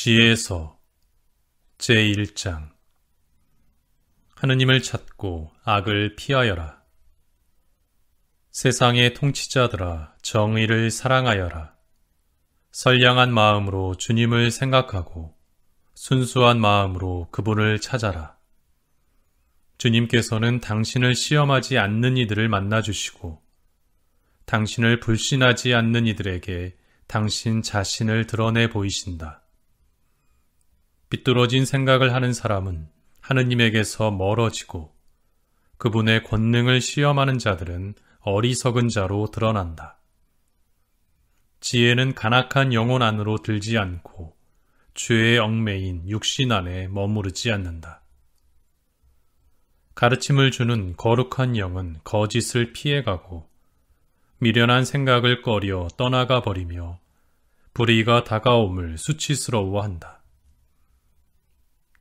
지혜서 제1장. 하느님을 찾고 악을 피하여라. 세상의 통치자들아, 정의를 사랑하여라. 선량한 마음으로 주님을 생각하고 순수한 마음으로 그분을 찾아라. 주님께서는 당신을 시험하지 않는 이들을 만나주시고 당신을 불신하지 않는 이들에게 당신 자신을 드러내 보이신다. 삐뚤어진 생각을 하는 사람은 하느님에게서 멀어지고 그분의 권능을 시험하는 자들은 어리석은 자로 드러난다. 지혜는 간악한 영혼 안으로 들지 않고 죄의 얽매인 육신 안에 머무르지 않는다. 가르침을 주는 거룩한 영은 거짓을 피해가고 미련한 생각을 꺼려 떠나가 버리며 불의가 다가옴을 수치스러워한다.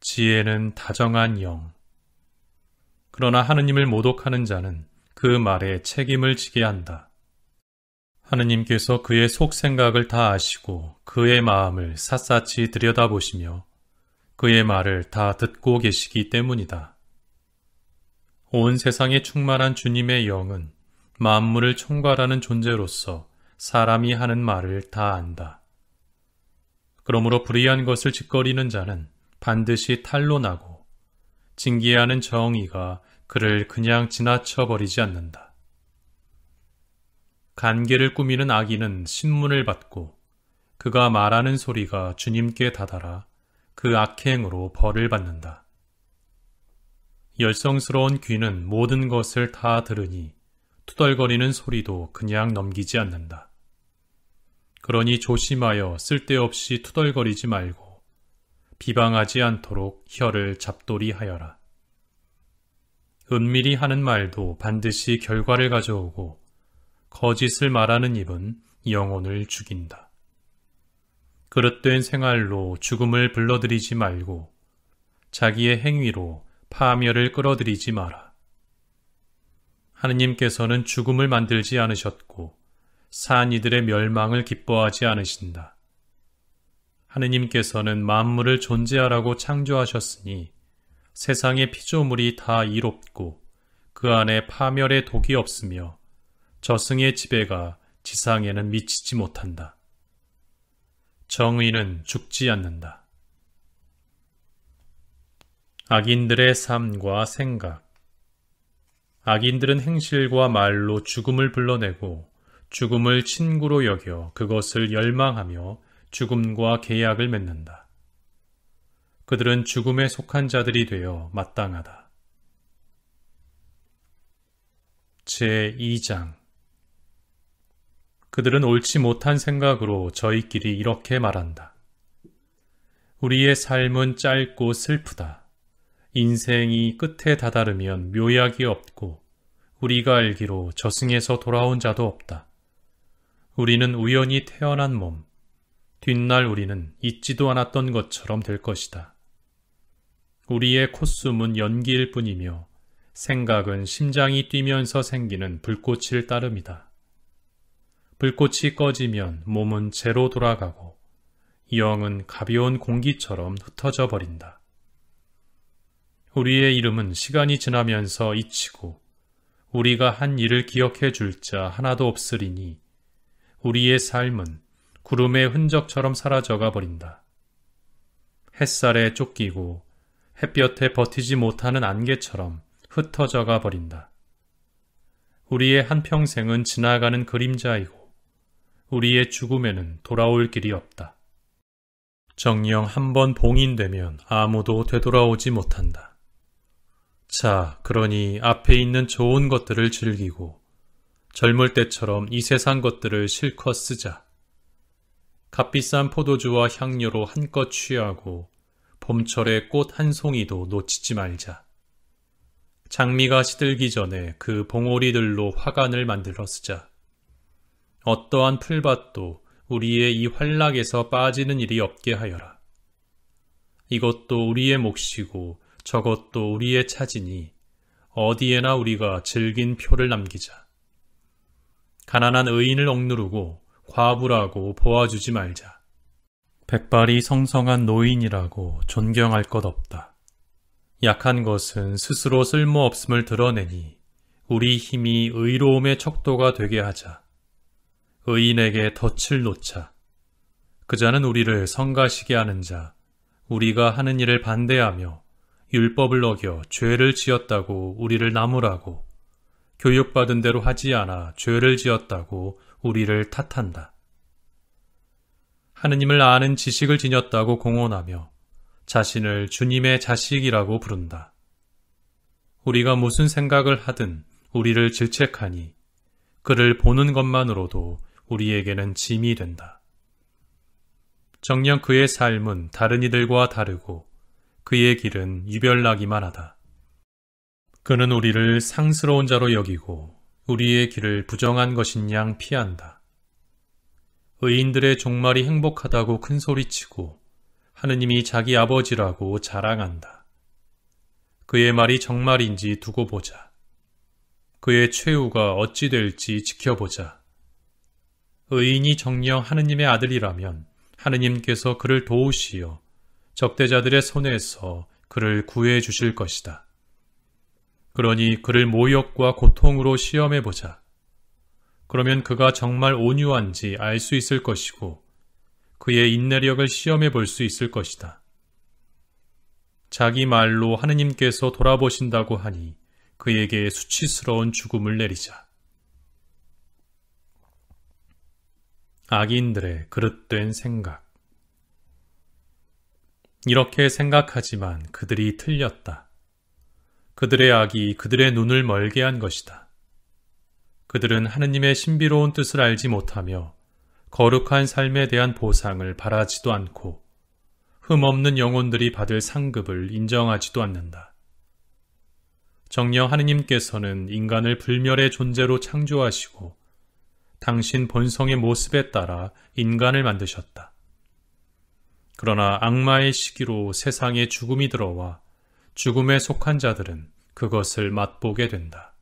지혜는 다정한 영. 그러나 하느님을 모독하는 자는 그 말에 책임을 지게 한다. 하느님께서 그의 속생각을 다 아시고 그의 마음을 샅샅이 들여다보시며 그의 말을 다 듣고 계시기 때문이다. 온 세상에 충만한 주님의 영은 만물을 총괄하는 존재로서 사람이 하는 말을 다 안다. 그러므로 불의한 것을 짓거리는 자는 반드시 탄로나고 징계하는 정의가 그를 그냥 지나쳐 버리지 않는다. 간계를 꾸미는 악인은 신문을 받고 그가 말하는 소리가 주님께 다다라 그 악행으로 벌을 받는다. 열성스러운 귀는 모든 것을 다 들으니 투덜거리는 소리도 그냥 넘기지 않는다. 그러니 조심하여 쓸데없이 투덜거리지 말고 비방하지 않도록 혀를 잡돌이 하여라. 은밀히 하는 말도 반드시 결과를 가져오고 거짓을 말하는 입은 영혼을 죽인다. 그릇된 생활로 죽음을 불러들이지 말고 자기의 행위로 파멸을 끌어들이지 마라. 하느님께서는 죽음을 만들지 않으셨고 산 이들의 멸망을 기뻐하지 않으신다. 하느님께서는 만물을 존재하라고 창조하셨으니 세상의 피조물이 다 이롭고 그 안에 파멸의 독이 없으며 저승의 지배가 지상에는 미치지 못한다. 정의는 죽지 않는다. 악인들의 삶과 생각. 악인들은 행실과 말로 죽음을 불러내고 죽음을 친구로 여겨 그것을 열망하며 죽음과 계약을 맺는다. 그들은 죽음에 속한 자들이 되어 마땅하다. 제2장. 그들은 옳지 못한 생각으로 저희끼리 이렇게 말한다. 우리의 삶은 짧고 슬프다. 인생이 끝에 다다르면 묘약이 없고 우리가 알기로 저승에서 돌아온 자도 없다. 우리는 우연히 태어난 몸, 뒷날 우리는 잊지도 않았던 것처럼 될 것이다. 우리의 콧숨은 연기일 뿐이며 생각은 심장이 뛰면서 생기는 불꽃일 따름이다. 불꽃이 꺼지면 몸은 재로 돌아가고 영은 가벼운 공기처럼 흩어져 버린다. 우리의 이름은 시간이 지나면서 잊히고 우리가 한 일을 기억해 줄 자 하나도 없으리니 우리의 삶은 구름의 흔적처럼 사라져가 버린다. 햇살에 쫓기고 햇볕에 버티지 못하는 안개처럼 흩어져가 버린다. 우리의 한평생은 지나가는 그림자이고 우리의 죽음에는 돌아올 길이 없다. 정녕 한번 봉인되면 아무도 되돌아오지 못한다. 자, 그러니 앞에 있는 좋은 것들을 즐기고 젊을 때처럼 이 세상 것들을 실컷 쓰자. 값비싼 포도주와 향료로 한껏 취하고 봄철의 꽃 한 송이도 놓치지 말자. 장미가 시들기 전에 그 봉오리들로 화관을 만들어 쓰자. 어떠한 풀밭도 우리의 이 활락에서 빠지는 일이 없게 하여라. 이것도 우리의 몫이고 저것도 우리의 차지니 어디에나 우리가 즐긴 표를 남기자. 가난한 의인을 억누르고 과부라고 보아주지 말자. 백발이 성성한 노인이라고 존경할 것 없다. 약한 것은 스스로 쓸모없음을 드러내니 우리 힘이 의로움의 척도가 되게 하자. 의인에게 덫을 놓자. 그 자는 우리를 성가시게 하는 자, 우리가 하는 일을 반대하며 율법을 어겨 죄를 지었다고 우리를 나무라고, 교육받은 대로 하지 않아 죄를 지었다고 우리를 탓한다. 하느님을 아는 지식을 지녔다고 공언하며 자신을 주님의 자식이라고 부른다. 우리가 무슨 생각을 하든 우리를 질책하니 그를 보는 것만으로도 우리에게는 짐이 된다. 정녕 그의 삶은 다른 이들과 다르고 그의 길은 유별나기만 하다. 그는 우리를 상스러운 자로 여기고 우리의 길을 부정한 것인 양 피한다. 의인들의 종말이 행복하다고 큰소리치고 하느님이 자기 아버지라고 자랑한다. 그의 말이 정말인지 두고 보자. 그의 최후가 어찌 될지 지켜보자. 의인이 정녕 하느님의 아들이라면 하느님께서 그를 도우시어 적대자들의 손에서 그를 구해 주실 것이다. 그러니 그를 모욕과 고통으로 시험해 보자. 그러면 그가 정말 온유한지 알 수 있을 것이고 그의 인내력을 시험해 볼 수 있을 것이다. 자기 말로 하느님께서 돌아보신다고 하니 그에게 수치스러운 죽음을 내리자. 악인들의 그릇된 생각. 이렇게 생각하지만 그들이 틀렸다. 그들의 악이 그들의 눈을 멀게 한 것이다. 그들은 하느님의 신비로운 뜻을 알지 못하며 거룩한 삶에 대한 보상을 바라지도 않고 흠없는 영혼들이 받을 상급을 인정하지도 않는다. 정녕 하느님께서는 인간을 불멸의 존재로 창조하시고 당신 본성의 모습에 따라 인간을 만드셨다. 그러나 악마의 시기로 세상에 죽음이 들어와 죽음에 속한 자들은 그것을 맛보게 된다.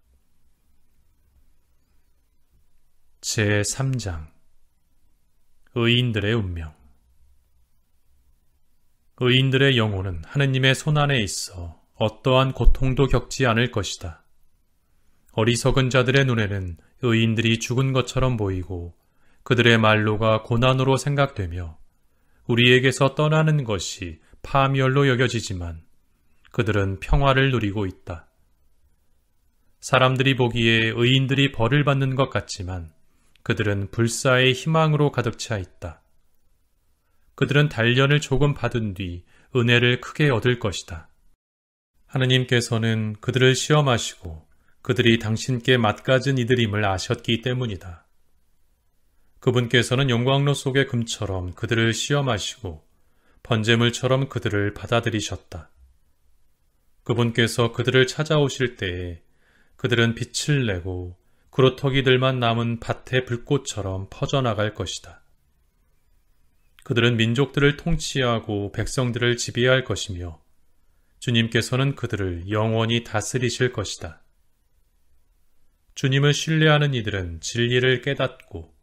제3장 의인들의 운명. 의인들의 영혼은 하느님의 손안에 있어 어떠한 고통도 겪지 않을 것이다. 어리석은 자들의 눈에는 의인들이 죽은 것처럼 보이고 그들의 말로가 고난으로 생각되며 우리에게서 떠나는 것이 파멸로 여겨지지만 그들은 평화를 누리고 있다. 사람들이 보기에 의인들이 벌을 받는 것 같지만 그들은 불사의 희망으로 가득 차 있다. 그들은 단련을 조금 받은 뒤 은혜를 크게 얻을 것이다. 하느님께서는 그들을 시험하시고 그들이 당신께 맞가진 이들임을 아셨기 때문이다. 그분께서는 용광로 속의 금처럼 그들을 시험하시고 번제물처럼 그들을 받아들이셨다. 그분께서 그들을 찾아오실 때에 그들은 빛을 내고 구루터기들만 남은 밭의 불꽃처럼 퍼져나갈 것이다. 그들은 민족들을 통치하고 백성들을 지배할 것이며 주님께서는 그들을 영원히 다스리실 것이다. 주님을 신뢰하는 이들은 진리를 깨닫고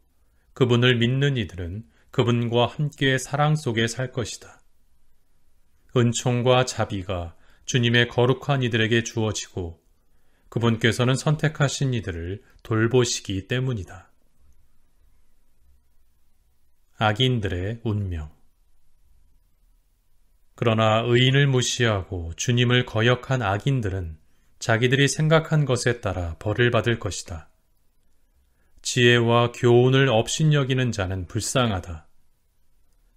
그분을 믿는 이들은 그분과 함께 사랑 속에 살 것이다. 은총과 자비가 주님의 거룩한 이들에게 주어지고 그분께서는 선택하신 이들을 돌보시기 때문이다. 악인들의 운명. 그러나 의인을 무시하고 주님을 거역한 악인들은 자기들이 생각한 것에 따라 벌을 받을 것이다. 지혜와 교훈을 업신여기는 자는 불쌍하다.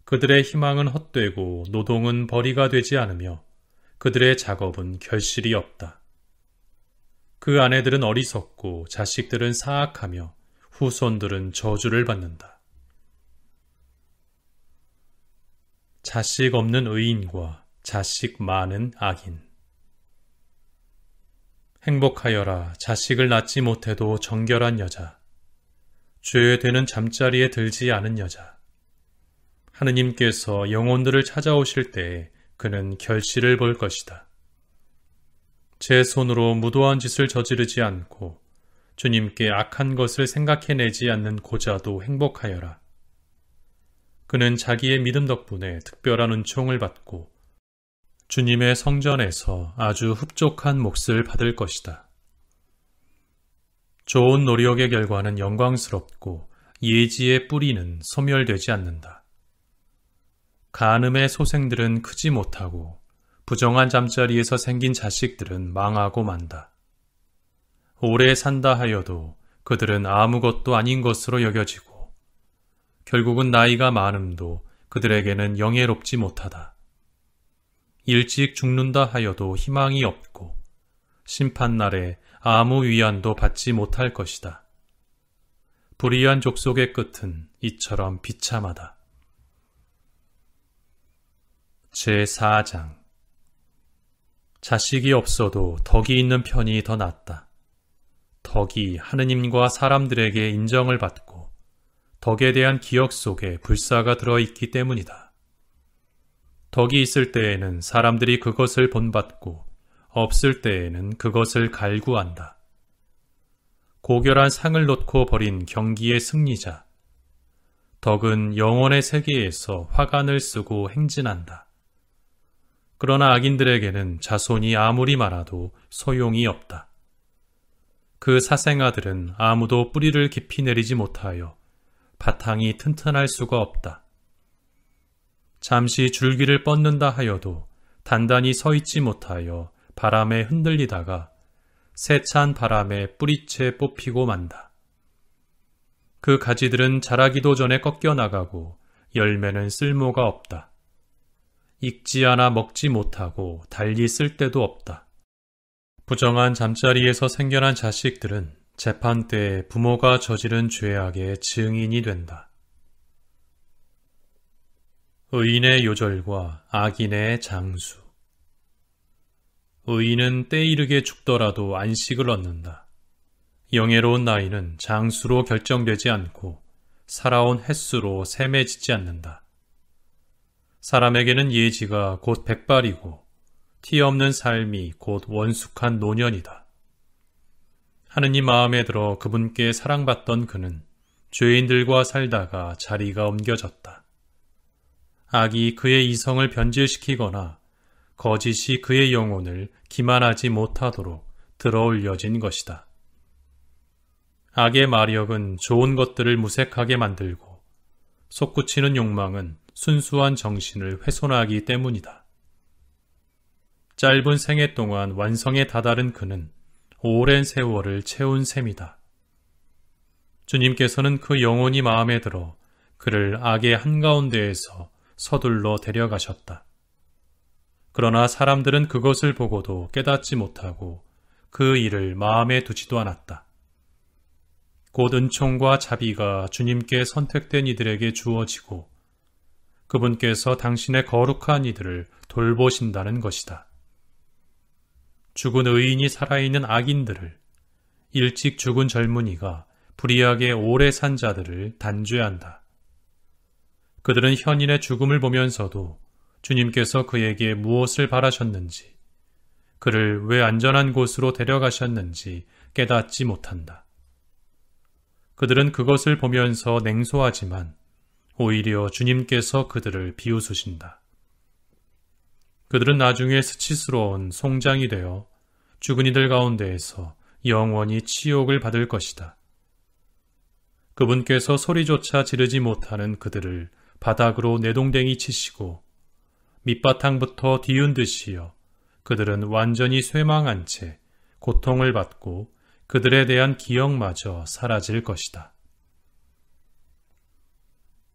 그들의 희망은 헛되고 노동은 벌이가 되지 않으며 그들의 작업은 결실이 없다. 그 아내들은 어리석고 자식들은 사악하며 후손들은 저주를 받는다. 자식 없는 의인과 자식 많은 악인. 행복하여라 자식을 낳지 못해도 정결한 여자. 죄되는 잠자리에 들지 않은 여자. 하느님께서 영혼들을 찾아오실 때에 그는 결실을 볼 것이다. 제 손으로 무도한 짓을 저지르지 않고 주님께 악한 것을 생각해내지 않는 고자도 행복하여라. 그는 자기의 믿음 덕분에 특별한 은총을 받고 주님의 성전에서 아주 흡족한 몫을 받을 것이다. 좋은 노력의 결과는 영광스럽고 예지의 뿌리는 소멸되지 않는다. 간음의 소생들은 크지 못하고 부정한 잠자리에서 생긴 자식들은 망하고 만다. 오래 산다 하여도 그들은 아무것도 아닌 것으로 여겨지고 결국은 나이가 많음도 그들에게는 영예롭지 못하다. 일찍 죽는다 하여도 희망이 없고 심판날에 아무 위안도 받지 못할 것이다. 불의한 족속의 끝은 이처럼 비참하다. 제4장 자식이 없어도 덕이 있는 편이 더 낫다. 덕이 하느님과 사람들에게 인정을 받고 덕에 대한 기억 속에 불사가 들어있기 때문이다. 덕이 있을 때에는 사람들이 그것을 본받고 없을 때에는 그것을 갈구한다. 고결한 상을 놓고 벌인 경기의 승리자. 덕은 영혼의 세계에서 화관을 쓰고 행진한다. 그러나 악인들에게는 자손이 아무리 많아도 소용이 없다. 그 사생아들은 아무도 뿌리를 깊이 내리지 못하여 바탕이 튼튼할 수가 없다. 잠시 줄기를 뻗는다 하여도 단단히 서 있지 못하여 바람에 흔들리다가 세찬 바람에 뿌리채 뽑히고 만다. 그 가지들은 자라기도 전에 꺾여 나가고 열매는 쓸모가 없다. 익지 않아 먹지 못하고 달리 쓸 데도 없다. 부정한 잠자리에서 생겨난 자식들은 재판 때에 부모가 저지른 죄악의 증인이 된다. 의인의 요절과 악인의 장수. 의인은 때이르게 죽더라도 안식을 얻는다. 영예로운 나이는 장수로 결정되지 않고 살아온 횟수로 셈해지지 않는다. 사람에게는 예지가 곧 백발이고 티 없는 삶이 곧 원숙한 노년이다. 하느님 마음에 들어 그분께 사랑받던 그는 죄인들과 살다가 자리가 옮겨졌다. 악이 그의 이성을 변질시키거나 거짓이 그의 영혼을 기만하지 못하도록 들어올려진 것이다. 악의 마력은 좋은 것들을 무색하게 만들고 솟구치는 욕망은 순수한 정신을 훼손하기 때문이다. 짧은 생애 동안 완성에 다다른 그는 오랜 세월을 채운 셈이다. 주님께서는 그 영혼이 마음에 들어 그를 악의 한가운데에서 서둘러 데려가셨다. 그러나 사람들은 그것을 보고도 깨닫지 못하고 그 일을 마음에 두지도 않았다. 곧 은총과 자비가 주님께 선택된 이들에게 주어지고 그분께서 당신의 거룩한 이들을 돌보신다는 것이다. 죽은 의인이 살아있는 악인들을, 일찍 죽은 젊은이가 불의하게 오래 산 자들을 단죄한다. 그들은 현인의 죽음을 보면서도 주님께서 그에게 무엇을 바라셨는지, 그를 왜 안전한 곳으로 데려가셨는지 깨닫지 못한다. 그들은 그것을 보면서 냉소하지만 오히려 주님께서 그들을 비웃으신다. 그들은 나중에 수치스러운 송장이 되어 죽은 이들 가운데에서 영원히 치욕을 받을 것이다. 그분께서 소리조차 지르지 못하는 그들을 바닥으로 내동댕이 치시고 밑바탕부터 뒤흔드시어 그들은 완전히 쇠망한 채 고통을 받고 그들에 대한 기억마저 사라질 것이다.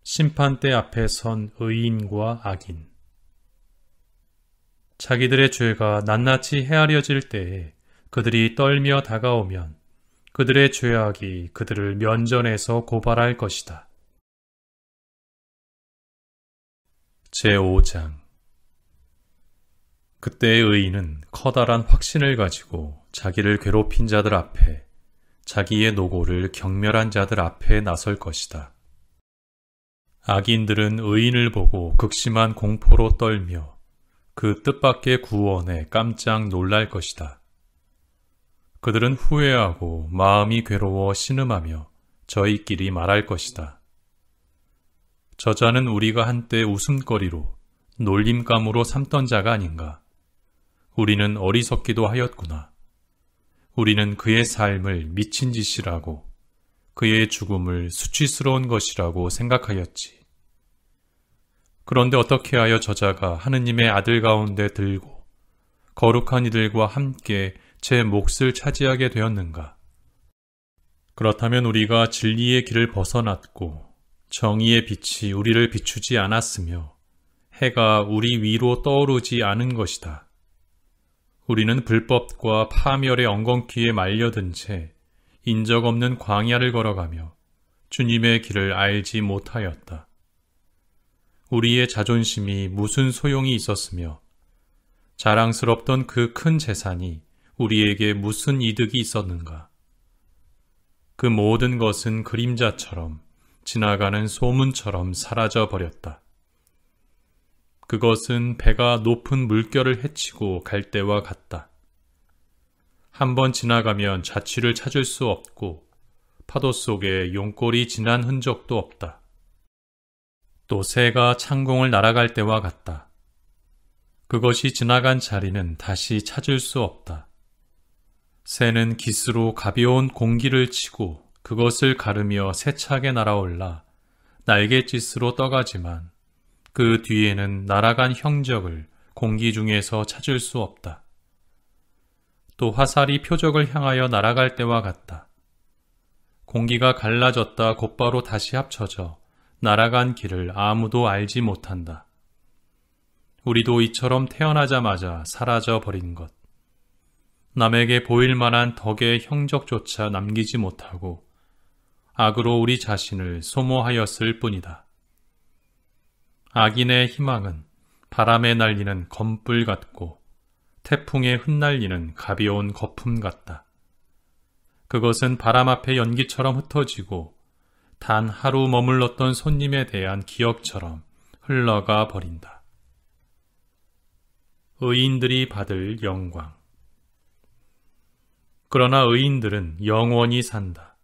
심판대 앞에 선 의인과 악인. 자기들의 죄가 낱낱이 헤아려질 때에 그들이 떨며 다가오면 그들의 죄악이 그들을 면전에서 고발할 것이다. 제5장. 그때의 의인은 커다란 확신을 가지고 자기를 괴롭힌 자들 앞에, 자기의 노고를 경멸한 자들 앞에 나설 것이다. 악인들은 의인을 보고 극심한 공포로 떨며 그 뜻밖의 구원에 깜짝 놀랄 것이다. 그들은 후회하고 마음이 괴로워 신음하며 저희끼리 말할 것이다. 저자는 우리가 한때 웃음거리로 놀림감으로 삼던 자가 아닌가. 우리는 어리석기도 하였구나. 우리는 그의 삶을 미친 짓이라고, 그의 죽음을 수치스러운 것이라고 생각하였지. 그런데 어떻게 하여 저자가 하느님의 아들 가운데 들고 거룩한 이들과 함께 제 몫을 차지하게 되었는가? 그렇다면 우리가 진리의 길을 벗어났고 정의의 빛이 우리를 비추지 않았으며 해가 우리 위로 떠오르지 않은 것이다. 우리는 불법과 파멸의 엉겅퀴에 말려든 채 인적 없는 광야를 걸어가며 주님의 길을 알지 못하였다. 우리의 자존심이 무슨 소용이 있었으며 자랑스럽던 그 큰 재산이 우리에게 무슨 이득이 있었는가? 그 모든 것은 그림자처럼 지나가는 소문처럼 사라져 버렸다. 그것은 배가 높은 물결을 헤치고 갈 때와 같다. 한번 지나가면 자취를 찾을 수 없고 파도 속에 용골이 지난 흔적도 없다. 또 새가 창공을 날아갈 때와 같다. 그것이 지나간 자리는 다시 찾을 수 없다. 새는 깃으로 가벼운 공기를 치고 그것을 가르며 세차게 날아올라 날갯짓으로 떠가지만 그 뒤에는 날아간 형적을 공기 중에서 찾을 수 없다. 또 화살이 표적을 향하여 날아갈 때와 같다. 공기가 갈라졌다 곧바로 다시 합쳐져 날아간 길을 아무도 알지 못한다. 우리도 이처럼 태어나자마자 사라져 버린 것. 남에게 보일 만한 덕의 형적조차 남기지 못하고 악으로 우리 자신을 소모하였을 뿐이다. 악인의 희망은 바람에 날리는 검불 같고 태풍에 흩날리는 가벼운 거품 같다. 그것은 바람 앞에 연기처럼 흩어지고 단 하루 머물렀던 손님에 대한 기억처럼 흘러가 버린다. 의인들이 받을 영광. 그러나 의인들은 영원히 산다.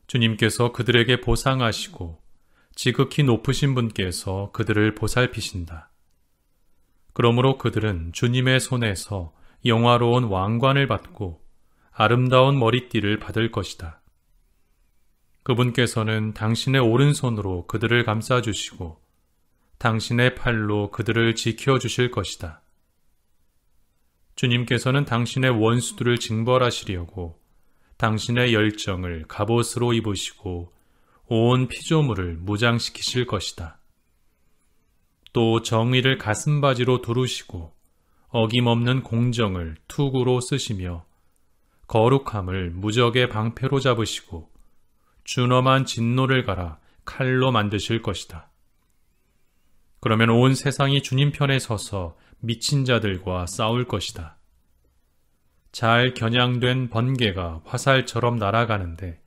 주님께서 그들에게 보상하시고 지극히 높으신 분께서 그들을 보살피신다. 그러므로 그들은 주님의 손에서 영화로운 왕관을 받고 아름다운 머리띠를 받을 것이다. 그분께서는 당신의 오른손으로 그들을 감싸주시고 당신의 팔로 그들을 지켜주실 것이다. 주님께서는 당신의 원수들을 징벌하시려고 당신의 열정을 갑옷으로 입으시고 온 피조물을 무장시키실 것이다. 또 정의를 가슴바지로 두르시고 어김없는 공정을 투구로 쓰시며 거룩함을 무적의 방패로 잡으시고 준엄한 진노를 갈아 칼로 만드실 것이다. 그러면 온 세상이 주님 편에 서서 미친 자들과 싸울 것이다. 잘 겨냥된 번개가 화살처럼 날아가는데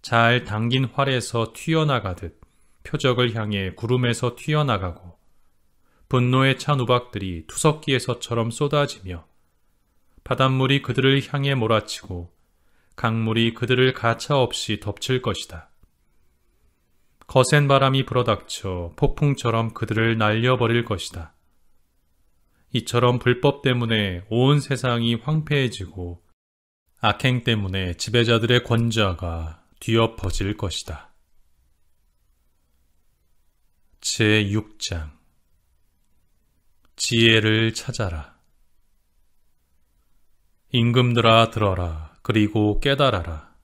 잘 당긴 활에서 튀어나가듯 표적을 향해 구름에서 튀어나가고 분노에 찬 우박들이 투석기에서처럼 쏟아지며 바닷물이 그들을 향해 몰아치고 강물이 그들을 가차없이 덮칠 것이다. 거센 바람이 불어닥쳐 폭풍처럼 그들을 날려버릴 것이다. 이처럼 불법 때문에 온 세상이 황폐해지고 악행 때문에 지배자들의 권좌가 뒤엎어질 것이다. 제6장 지혜를 찾아라. 임금들아 들어라. 그리고 깨달아라.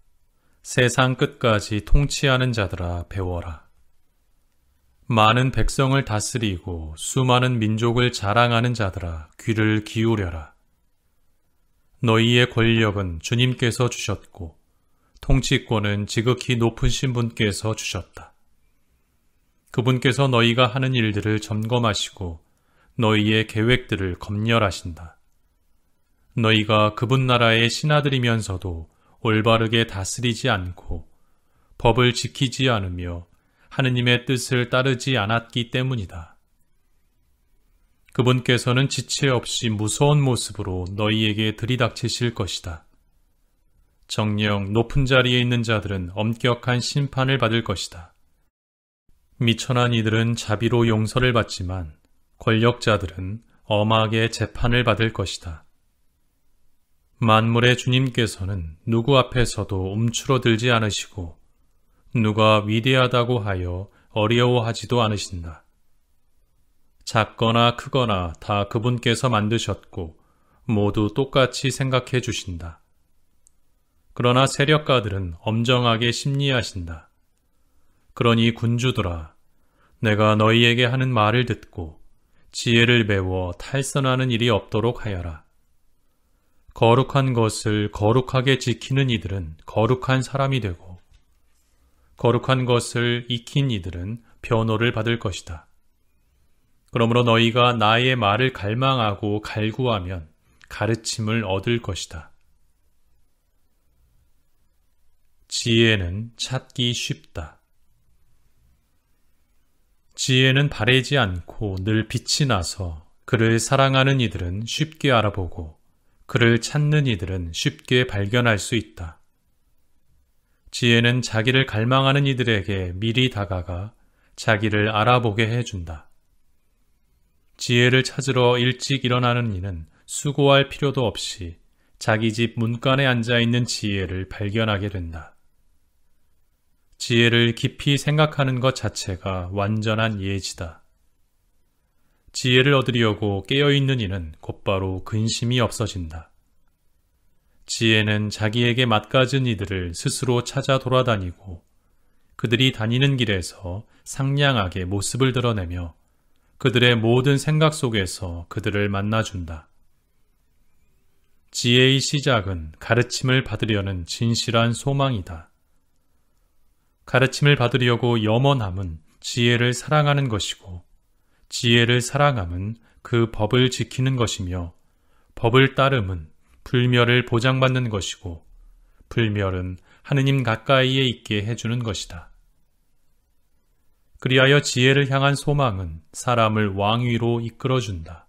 세상 끝까지 통치하는 자들아 배워라. 많은 백성을 다스리고 수많은 민족을 자랑하는 자들아 귀를 기울여라. 너희의 권력은 주님께서 주셨고 통치권은 지극히 높으신 분께서 주셨다. 그분께서 너희가 하는 일들을 점검하시고 너희의 계획들을 검열하신다. 너희가 그분 나라의 신하들이면서도 올바르게 다스리지 않고 법을 지키지 않으며 하느님의 뜻을 따르지 않았기 때문이다. 그분께서는 지체 없이 무서운 모습으로 너희에게 들이닥치실 것이다. 정녕 높은 자리에 있는 자들은 엄격한 심판을 받을 것이다. 미천한 이들은 자비로 용서를 받지만 권력자들은 엄하게 재판을 받을 것이다. 만물의 주님께서는 누구 앞에서도 움츠러들지 않으시고 누가 위대하다고 하여 어려워하지도 않으신다. 작거나 크거나 다 그분께서 만드셨고 모두 똑같이 생각해 주신다. 그러나 세력가들은 엄정하게 심리하신다. 그러니 군주들아, 내가 너희에게 하는 말을 듣고 지혜를 배워 탈선하는 일이 없도록 하여라. 거룩한 것을 거룩하게 지키는 이들은 거룩한 사람이 되고 거룩한 것을 익힌 이들은 변호를 받을 것이다. 그러므로 너희가 나의 말을 갈망하고 갈구하면 가르침을 얻을 것이다. 지혜는 찾기 쉽다. 지혜는 바래지 않고 늘 빛이 나서 그를 사랑하는 이들은 쉽게 알아보고 그를 찾는 이들은 쉽게 발견할 수 있다. 지혜는 자기를 갈망하는 이들에게 미리 다가가 자기를 알아보게 해준다. 지혜를 찾으러 일찍 일어나는 이는 수고할 필요도 없이 자기 집 문간에 앉아있는 지혜를 발견하게 된다. 지혜를 깊이 생각하는 것 자체가 완전한 예지다. 지혜를 얻으려고 깨어있는 이는 곧바로 근심이 없어진다. 지혜는 자기에게 맞가진 이들을 스스로 찾아 돌아다니고 그들이 다니는 길에서 상냥하게 모습을 드러내며 그들의 모든 생각 속에서 그들을 만나준다. 지혜의 시작은 가르침을 받으려는 진실한 소망이다. 가르침을 받으려고 염원함은 지혜를 사랑하는 것이고 지혜를 사랑함은 그 법을 지키는 것이며 법을 따름은 불멸을 보장받는 것이고 불멸은 하느님 가까이에 있게 해주는 것이다. 그리하여 지혜를 향한 소망은 사람을 왕위로 이끌어준다.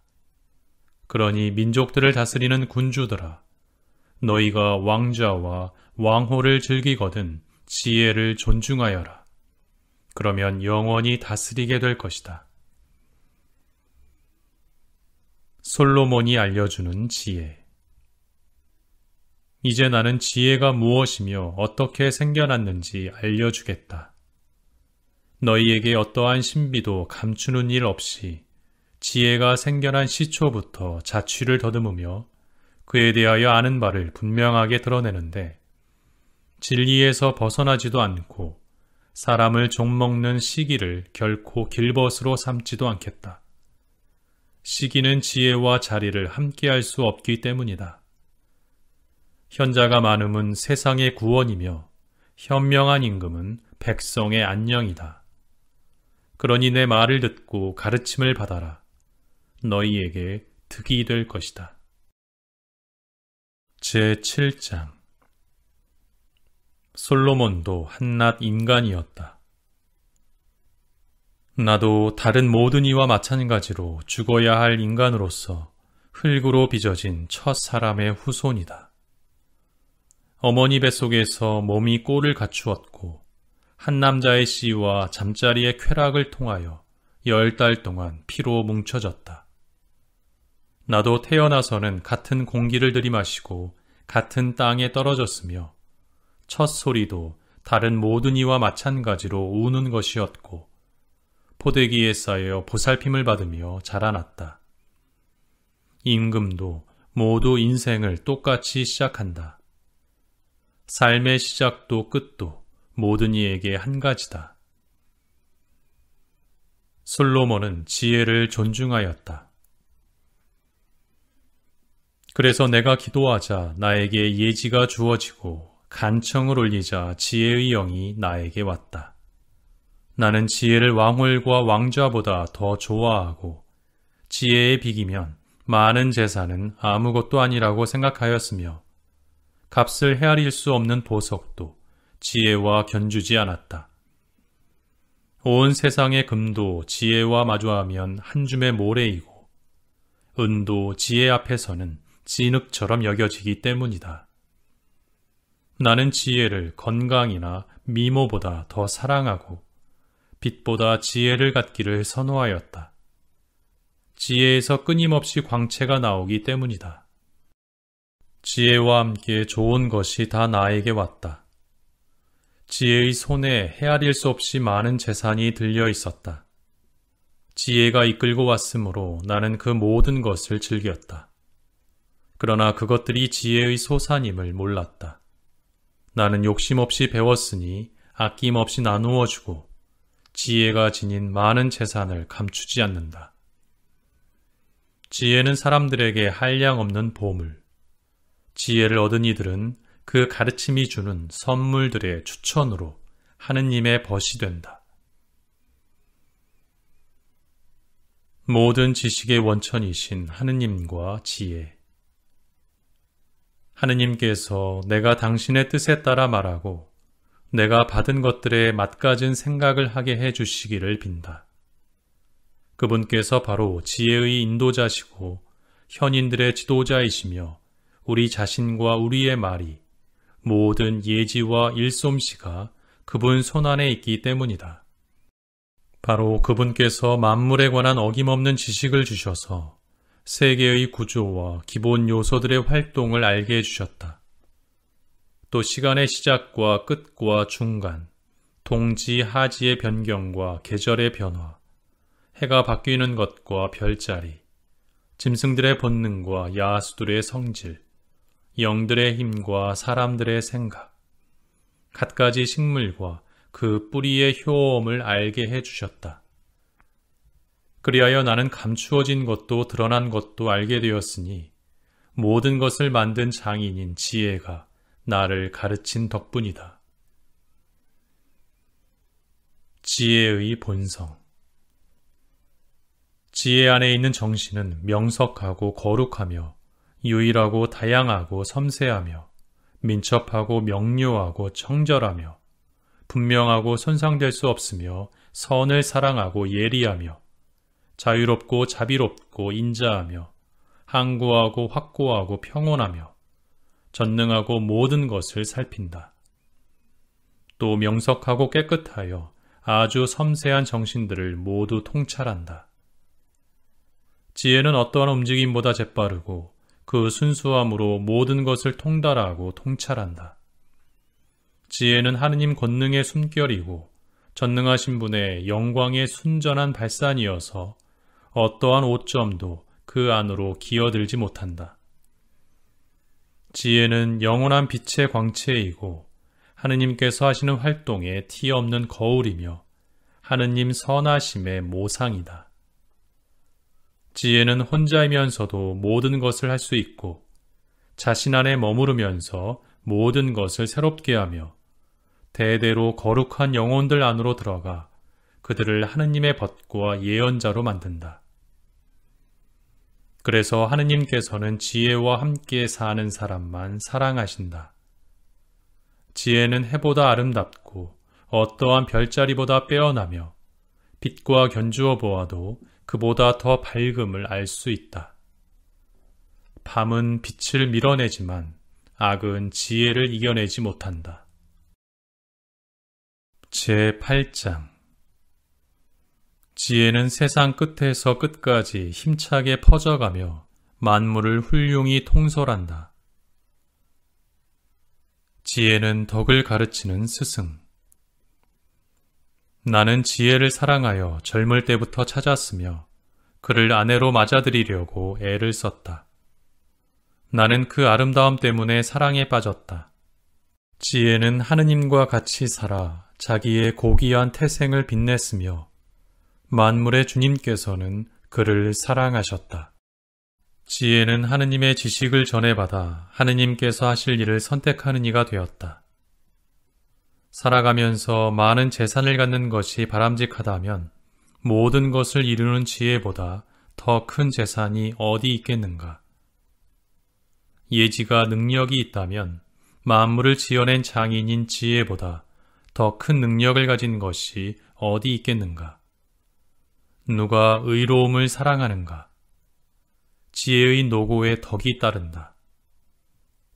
그러니 민족들을 다스리는 군주들아, 너희가 왕좌와 왕호를 즐기거든 지혜를 존중하여라. 그러면 영원히 다스리게 될 것이다. 솔로몬이 알려주는 지혜. 이제 나는 지혜가 무엇이며 어떻게 생겨났는지 알려주겠다. 너희에게 어떠한 신비도 감추는 일 없이 지혜가 생겨난 시초부터 자취를 더듬으며 그에 대하여 아는 바를 분명하게 드러내는데 진리에서 벗어나지도 않고 사람을 종먹는 시기를 결코 길벗으로 삼지도 않겠다. 시기는 지혜와 자리를 함께할 수 없기 때문이다. 현자가 많음은 세상의 구원이며 현명한 임금은 백성의 안녕이다. 그러니 내 말을 듣고 가르침을 받아라. 너희에게 득이 될 것이다. 제7장. 솔로몬도 한낱 인간이었다. 나도 다른 모든 이와 마찬가지로 죽어야 할 인간으로서 흙으로 빚어진 첫 사람의 후손이다. 어머니 뱃속에서 몸이 꼴을 갖추었고 한 남자의 씨와 잠자리의 쾌락을 통하여 10달 동안 피로 뭉쳐졌다. 나도 태어나서는 같은 공기를 들이마시고 같은 땅에 떨어졌으며 첫 소리도 다른 모든 이와 마찬가지로 우는 것이었고 포대기에 쌓여 보살핌을 받으며 자라났다. 임금도 모두 인생을 똑같이 시작한다. 삶의 시작도 끝도 모든 이에게 한 가지다. 솔로몬은 지혜를 존중하였다. 그래서 내가 기도하자 나에게 예지가 주어지고 간청을 올리자 지혜의 영이 나에게 왔다. 나는 지혜를 왕홀과 왕좌보다 더 좋아하고 지혜에 비기면 많은 재산은 아무것도 아니라고 생각하였으며 값을 헤아릴 수 없는 보석도 지혜와 견주지 않았다. 온 세상의 금도 지혜와 마주하면 한 줌의 모래이고 은도 지혜 앞에서는 진흙처럼 여겨지기 때문이다. 나는 지혜를 건강이나 미모보다 더 사랑하고 빛보다 지혜를 갖기를 선호하였다. 지혜에서 끊임없이 광채가 나오기 때문이다. 지혜와 함께 좋은 것이 다 나에게 왔다. 지혜의 손에 헤아릴 수 없이 많은 재산이 들려 있었다. 지혜가 이끌고 왔으므로 나는 그 모든 것을 즐겼다. 그러나 그것들이 지혜의 소산임을 몰랐다. 나는 욕심 없이 배웠으니 아낌없이 나누어 주고 지혜가 지닌 많은 재산을 감추지 않는다. 지혜는 사람들에게 한량없는 보물. 지혜를 얻은 이들은 그 가르침이 주는 선물들의 추천으로 하느님의 벗이 된다. 모든 지식의 원천이신 하느님과 지혜. 하느님께서 내가 당신의 뜻에 따라 말하고 내가 받은 것들에 맛가진 생각을 하게 해 주시기를 빈다. 그분께서 바로 지혜의 인도자시고 현인들의 지도자이시며 우리 자신과 우리의 말이 모든 예지와 일솜씨가 그분 손안에 있기 때문이다. 바로 그분께서 만물에 관한 어김없는 지식을 주셔서 세계의 구조와 기본 요소들의 활동을 알게 해주셨다. 또 시간의 시작과 끝과 중간, 동지, 하지의 변경과 계절의 변화, 해가 바뀌는 것과 별자리, 짐승들의 본능과 야수들의 성질, 영들의 힘과 사람들의 생각, 갖가지 식물과 그 뿌리의 효험을 알게 해주셨다. 그리하여 나는 감추어진 것도 드러난 것도 알게 되었으니 모든 것을 만든 장인인 지혜가 나를 가르친 덕분이다. 지혜의 본성. 지혜 안에 있는 정신은 명석하고 거룩하며 유일하고 다양하고 섬세하며 민첩하고 명료하고 청절하며 분명하고 손상될 수 없으며 선을 사랑하고 예리하며 자유롭고 자비롭고 인자하며 항구하고 확고하고 평온하며 전능하고 모든 것을 살핀다. 또 명석하고 깨끗하여 아주 섬세한 정신들을 모두 통찰한다. 지혜는 어떠한 움직임보다 재빠르고 그 순수함으로 모든 것을 통달하고 통찰한다. 지혜는 하느님 권능의 숨결이고 전능하신 분의 영광의 순전한 발산이어서 어떠한 오점도 그 안으로 기어들지 못한다. 지혜는 영원한 빛의 광채이고 하느님께서 하시는 활동에 티 없는 거울이며 하느님 선하심의 모상이다. 지혜는 혼자이면서도 모든 것을 할 수 있고 자신 안에 머무르면서 모든 것을 새롭게 하며 대대로 거룩한 영혼들 안으로 들어가 그들을 하느님의 벗과 예언자로 만든다. 그래서 하느님께서는 지혜와 함께 사는 사람만 사랑하신다. 지혜는 해보다 아름답고 어떠한 별자리보다 빼어나며 빛과 견주어 보아도 그보다 더 밝음을 알 수 있다. 밤은 빛을 밀어내지만 악은 지혜를 이겨내지 못한다. 제8장. 지혜는 세상 끝에서 끝까지 힘차게 퍼져가며 만물을 훌륭히 통솔한다. 지혜는 덕을 가르치는 스승. 나는 지혜를 사랑하여 젊을 때부터 찾았으며 그를 아내로 맞아들이려고 애를 썼다. 나는 그 아름다움 때문에 사랑에 빠졌다. 지혜는 하느님과 같이 살아 자기의 고귀한 태생을 빛냈으며 만물의 주님께서는 그를 사랑하셨다. 지혜는 하느님의 지식을 전해받아 하느님께서 하실 일을 선택하는 이가 되었다. 살아가면서 많은 재산을 갖는 것이 바람직하다면 모든 것을 이루는 지혜보다 더 큰 재산이 어디 있겠는가? 예지가 능력이 있다면 만물을 지어낸 장인인 지혜보다 더 큰 능력을 가진 것이 어디 있겠는가? 누가 의로움을 사랑하는가? 지혜의 노고에 덕이 따른다.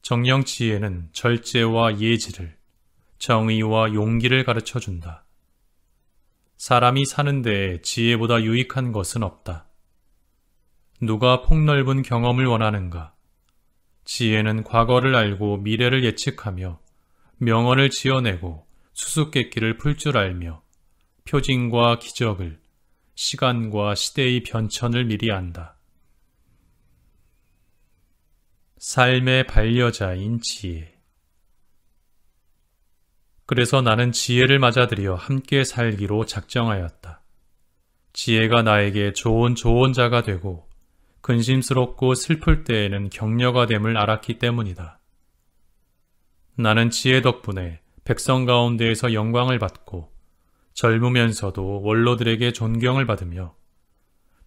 정령 지혜는 절제와 예지를, 정의와 용기를 가르쳐준다. 사람이 사는 데에 지혜보다 유익한 것은 없다. 누가 폭넓은 경험을 원하는가? 지혜는 과거를 알고 미래를 예측하며 명언을 지어내고 수수께끼를 풀 줄 알며 표징과 기적을, 시간과 시대의 변천을 미리 안다. 삶의 반려자인 지혜. 그래서 나는 지혜를 맞아들여 함께 살기로 작정하였다. 지혜가 나에게 좋은 조언자가 되고 근심스럽고 슬플 때에는 격려가 됨을 알았기 때문이다. 나는 지혜 덕분에 백성 가운데에서 영광을 받고 젊으면서도 원로들에게 존경을 받으며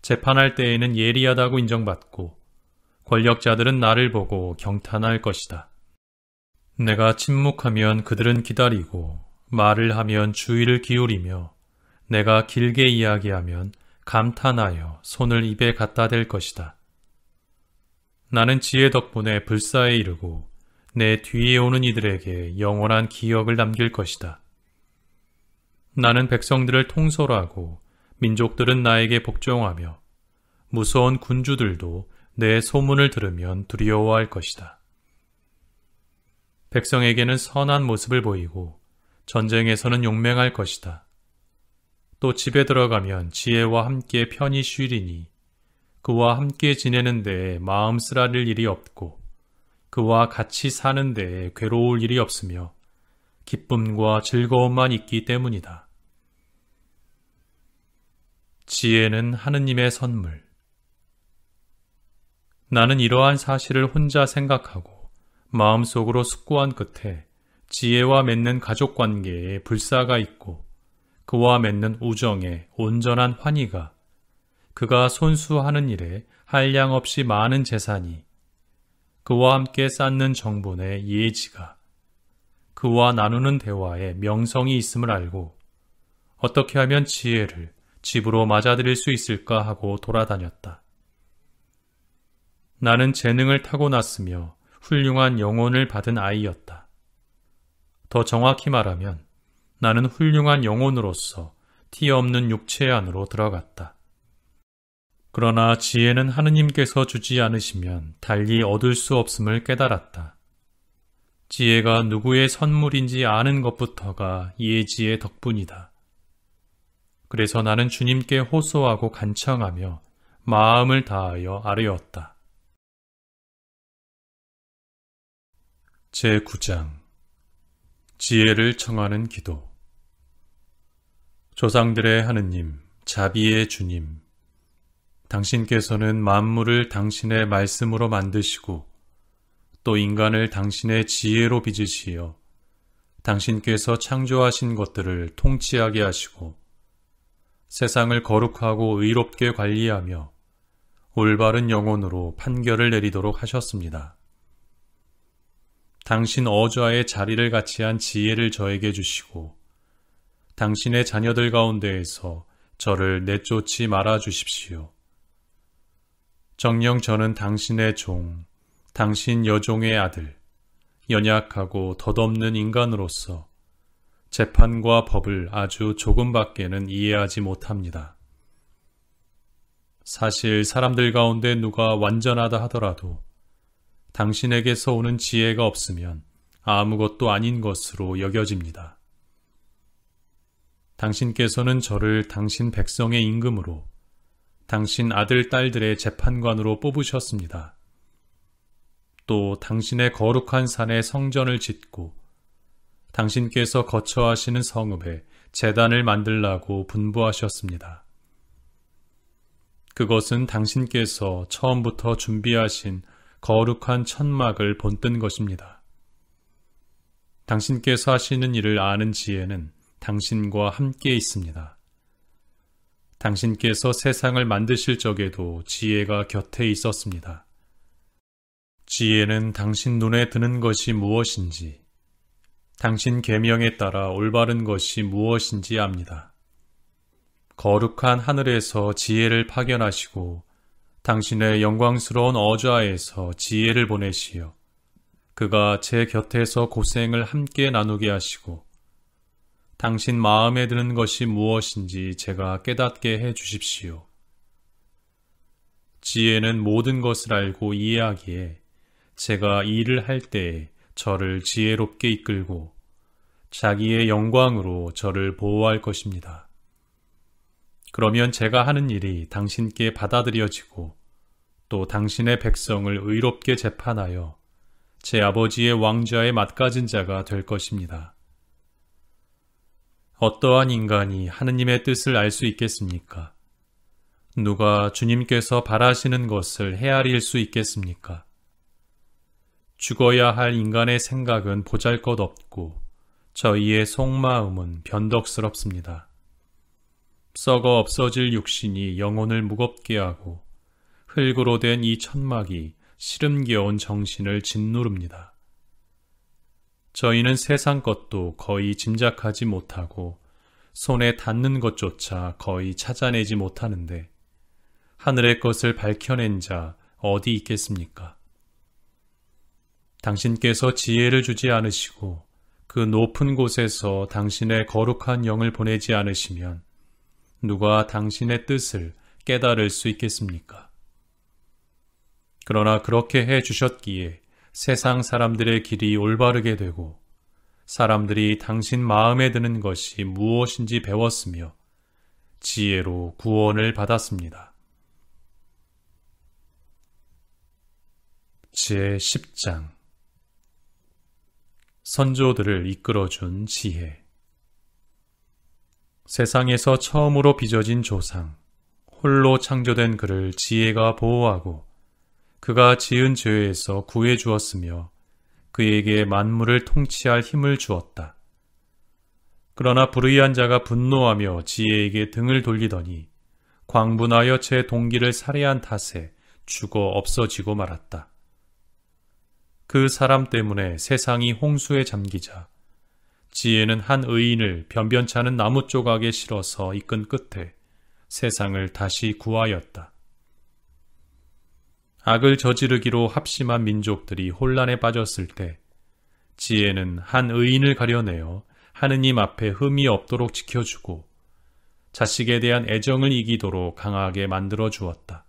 재판할 때에는 예리하다고 인정받고 권력자들은 나를 보고 경탄할 것이다. 내가 침묵하면 그들은 기다리고 말을 하면 주의를 기울이며 내가 길게 이야기하면 감탄하여 손을 입에 갖다 댈 것이다. 나는 지혜 덕분에 불사에 이르고 내 뒤에 오는 이들에게 영원한 기억을 남길 것이다. 나는 백성들을 통솔하고 민족들은 나에게 복종하며 무서운 군주들도 내 소문을 들으면 두려워할 것이다. 백성에게는 선한 모습을 보이고 전쟁에서는 용맹할 것이다. 또 집에 들어가면 지혜와 함께 편히 쉬리니 그와 함께 지내는 데에 마음 쓰라릴 일이 없고 그와 같이 사는 데에 괴로울 일이 없으며 기쁨과 즐거움만 있기 때문이다. 지혜는 하느님의 선물. 나는 이러한 사실을 혼자 생각하고 마음속으로 숙고한 끝에 지혜와 맺는 가족관계에 불사가 있고 그와 맺는 우정에 온전한 환희가, 그가 손수하는 일에 한량없이 많은 재산이, 그와 함께 쌓는 정분의 예지가, 그와 나누는 대화에 명성이 있음을 알고 어떻게 하면 지혜를 집으로 맞아들일 수 있을까 하고 돌아다녔다. 나는 재능을 타고났으며 훌륭한 영혼을 받은 아이였다. 더 정확히 말하면 나는 훌륭한 영혼으로서 티 없는 육체 안으로 들어갔다. 그러나 지혜는 하느님께서 주지 않으시면 달리 얻을 수 없음을 깨달았다. 지혜가 누구의 선물인지 아는 것부터가 예지의 덕분이다. 그래서 나는 주님께 호소하고 간청하며 마음을 다하여 아뢰었다. 제9장 지혜를 청하는 기도. 조상들의 하느님, 자비의 주님, 당신께서는 만물을 당신의 말씀으로 만드시고 또 인간을 당신의 지혜로 빚으시어 당신께서 창조하신 것들을 통치하게 하시고 세상을 거룩하고 의롭게 관리하며 올바른 영혼으로 판결을 내리도록 하셨습니다. 당신 어좌의 자리를 같이 한 지혜를 저에게 주시고 당신의 자녀들 가운데에서 저를 내쫓지 말아 주십시오. 정녕 저는 당신의 종, 당신 여종의 아들, 연약하고 덧없는 인간으로서 재판과 법을 아주 조금밖에는 이해하지 못합니다. 사실 사람들 가운데 누가 완전하다 하더라도 당신에게서 오는 지혜가 없으면 아무것도 아닌 것으로 여겨집니다. 당신께서는 저를 당신 백성의 임금으로 당신 아들, 딸들의 재판관으로 뽑으셨습니다. 또 당신의 거룩한 산에 성전을 짓고 당신께서 거처하시는 성읍에 제단을 만들라고 분부하셨습니다. 그것은 당신께서 처음부터 준비하신 거룩한 천막을 본뜬 것입니다. 당신께서 하시는 일을 아는 지혜는 당신과 함께 있습니다. 당신께서 세상을 만드실 적에도 지혜가 곁에 있었습니다. 지혜는 당신 눈에 드는 것이 무엇인지, 당신 계명에 따라 올바른 것이 무엇인지 압니다. 거룩한 하늘에서 지혜를 파견하시고 당신의 영광스러운 어좌에서 지혜를 보내시어 그가 제 곁에서 고생을 함께 나누게 하시고 당신 마음에 드는 것이 무엇인지 제가 깨닫게 해 주십시오. 지혜는 모든 것을 알고 이해하기에 제가 일을 할 때에 저를 지혜롭게 이끌고 자기의 영광으로 저를 보호할 것입니다. 그러면 제가 하는 일이 당신께 받아들여지고 또 당신의 백성을 의롭게 재판하여 제 아버지의 왕좌에 맞가진 자가 될 것입니다. 어떠한 인간이 하느님의 뜻을 알 수 있겠습니까? 누가 주님께서 바라시는 것을 헤아릴 수 있겠습니까? 죽어야 할 인간의 생각은 보잘것없고 저희의 속마음은 변덕스럽습니다. 썩어 없어질 육신이 영혼을 무겁게 하고 흙으로 된 이 천막이 시름겨운 정신을 짓누릅니다. 저희는 세상 것도 거의 짐작하지 못하고 손에 닿는 것조차 거의 찾아내지 못하는데 하늘의 것을 밝혀낸 자 어디 있겠습니까? 당신께서 지혜를 주지 않으시고 그 높은 곳에서 당신의 거룩한 영을 보내지 않으시면 누가 당신의 뜻을 깨달을 수 있겠습니까? 그러나 그렇게 해 주셨기에 세상 사람들의 길이 올바르게 되고 사람들이 당신 마음에 드는 것이 무엇인지 배웠으며 지혜로 구원을 받았습니다. 제10장 선조들을 이끌어준 지혜. 세상에서 처음으로 빚어진 조상, 홀로 창조된 그를 지혜가 보호하고 그가 지은 죄에서 구해 주었으며 그에게 만물을 통치할 힘을 주었다. 그러나 불의한 자가 분노하며 지혜에게 등을 돌리더니 광분하여 제 동기를 살해한 탓에 죽어 없어지고 말았다. 그 사람 때문에 세상이 홍수에 잠기자 지혜는 한 의인을 변변치 않은 나무 조각에 실어서 이끈 끝에 세상을 다시 구하였다. 악을 저지르기로 합심한 민족들이 혼란에 빠졌을 때 지혜는 한 의인을 가려내어 하느님 앞에 흠이 없도록 지켜주고 자식에 대한 애정을 이기도록 강하게 만들어 주었다.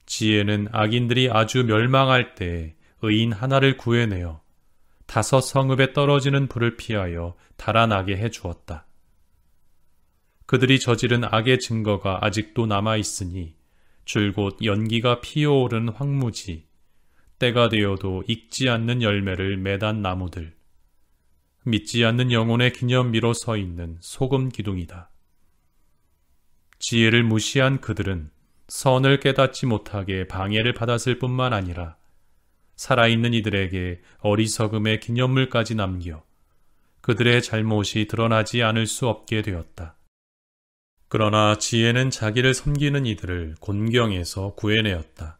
지혜는 악인들이 아주 멸망할 때 의인 하나를 구해내어 5 성읍에 떨어지는 불을 피하여 달아나게 해 주었다. 그들이 저지른 악의 증거가 아직도 남아있으니 줄곧 연기가 피어오른 황무지, 때가 되어도 익지 않는 열매를 맺은 나무들, 믿지 않는 영혼의 기념비로 서 있는 소금 기둥이다. 지혜를 무시한 그들은 선을 깨닫지 못하게 방해를 받았을 뿐만 아니라 살아있는 이들에게 어리석음의 기념물까지 남겨 그들의 잘못이 드러나지 않을 수 없게 되었다. 그러나 지혜는 자기를 섬기는 이들을 곤경에서 구해내었다.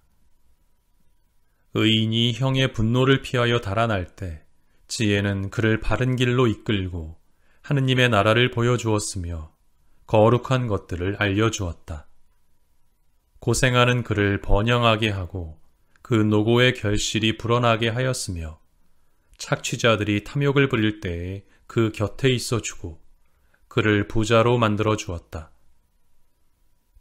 의인이 형의 분노를 피하여 달아날 때 지혜는 그를 바른 길로 이끌고 하느님의 나라를 보여주었으며 거룩한 것들을 알려주었다. 고생하는 그를 번영하게 하고 그 노고의 결실이 불어나게 하였으며 착취자들이 탐욕을 부릴 때에 그 곁에 있어주고 그를 부자로 만들어 주었다.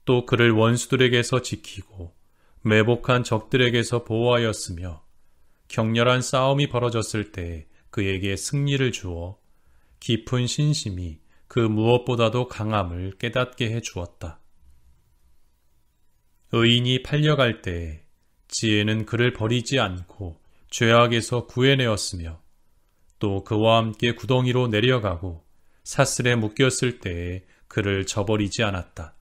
또 그를 원수들에게서 지키고 매복한 적들에게서 보호하였으며 격렬한 싸움이 벌어졌을 때 그에게 승리를 주어 깊은 신심이 그 무엇보다도 강함을 깨닫게 해 주었다. 의인이 팔려갈 때에 지혜는 그를 버리지 않고 죄악에서 구해내었으며 또 그와 함께 구덩이로 내려가고 사슬에 묶였을 때에 그를 저버리지 않았다.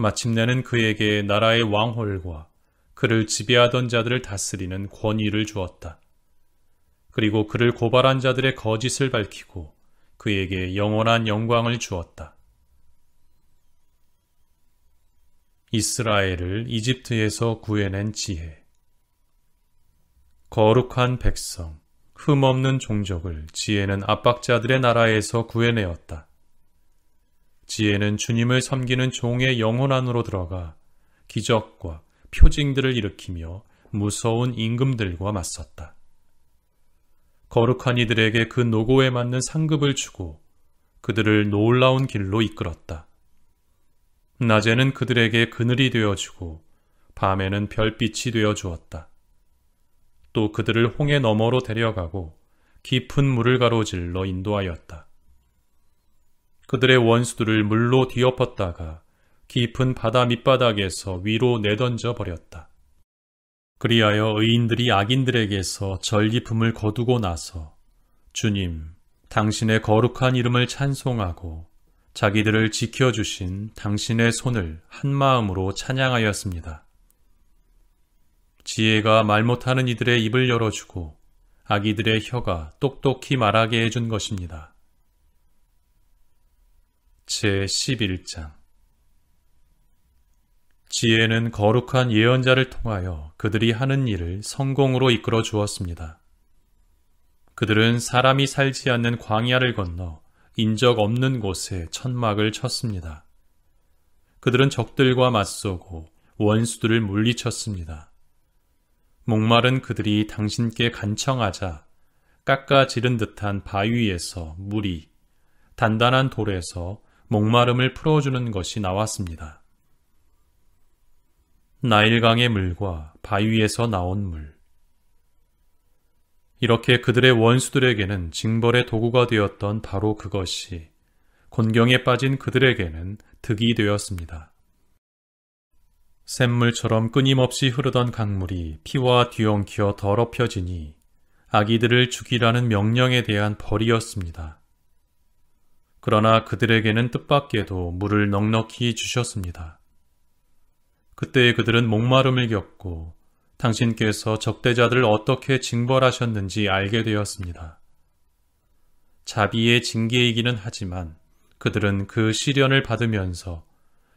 마침내는 그에게 나라의 왕홀과 그를 지배하던 자들을 다스리는 권위를 주었다. 그리고 그를 고발한 자들의 거짓을 밝히고 그에게 영원한 영광을 주었다. 이스라엘을 이집트에서 구해낸 지혜. 거룩한 백성, 흠없는 종족을 지혜는 압박자들의 나라에서 구해내었다. 지혜는 주님을 섬기는 종의 영혼 안으로 들어가 기적과 표징들을 일으키며 무서운 임금들과 맞섰다. 거룩한 이들에게 그 노고에 맞는 상급을 주고 그들을 놀라운 길로 이끌었다. 낮에는 그들에게 그늘이 되어주고 밤에는 별빛이 되어주었다. 또 그들을 홍해 너머로 데려가고 깊은 물을 가로질러 인도하였다. 그들의 원수들을 물로 뒤엎었다가 깊은 바다 밑바닥에서 위로 내던져 버렸다. 그리하여 의인들이 악인들에게서 전리품을 거두고 나서 주님, 당신의 거룩한 이름을 찬송하고 자기들을 지켜주신 당신의 손을 한마음으로 찬양하였습니다. 지혜가 말 못하는 이들의 입을 열어주고 악이들의 혀가 똑똑히 말하게 해준 것입니다. 제11장 지혜는 거룩한 예언자를 통하여 그들이 하는 일을 성공으로 이끌어 주었습니다. 그들은 사람이 살지 않는 광야를 건너 인적 없는 곳에 천막을 쳤습니다. 그들은 적들과 맞서고 원수들을 물리쳤습니다. 목마른 그들이 당신께 간청하자 깎아지른 듯한 바위에서 물이, 단단한 돌에서 목마름을 풀어주는 것이 나왔습니다. 나일강의 물과 바위에서 나온 물. 이렇게 그들의 원수들에게는 징벌의 도구가 되었던 바로 그것이 곤경에 빠진 그들에게는 득이 되었습니다. 샘물처럼 끊임없이 흐르던 강물이 피와 뒤엉켜 더럽혀지니 악이들을 죽이라는 명령에 대한 벌이었습니다. 그러나 그들에게는 뜻밖에도 물을 넉넉히 주셨습니다. 그때 그들은 목마름을 겪고 당신께서 적대자들을 어떻게 징벌하셨는지 알게 되었습니다. 자비의 징계이기는 하지만 그들은 그 시련을 받으면서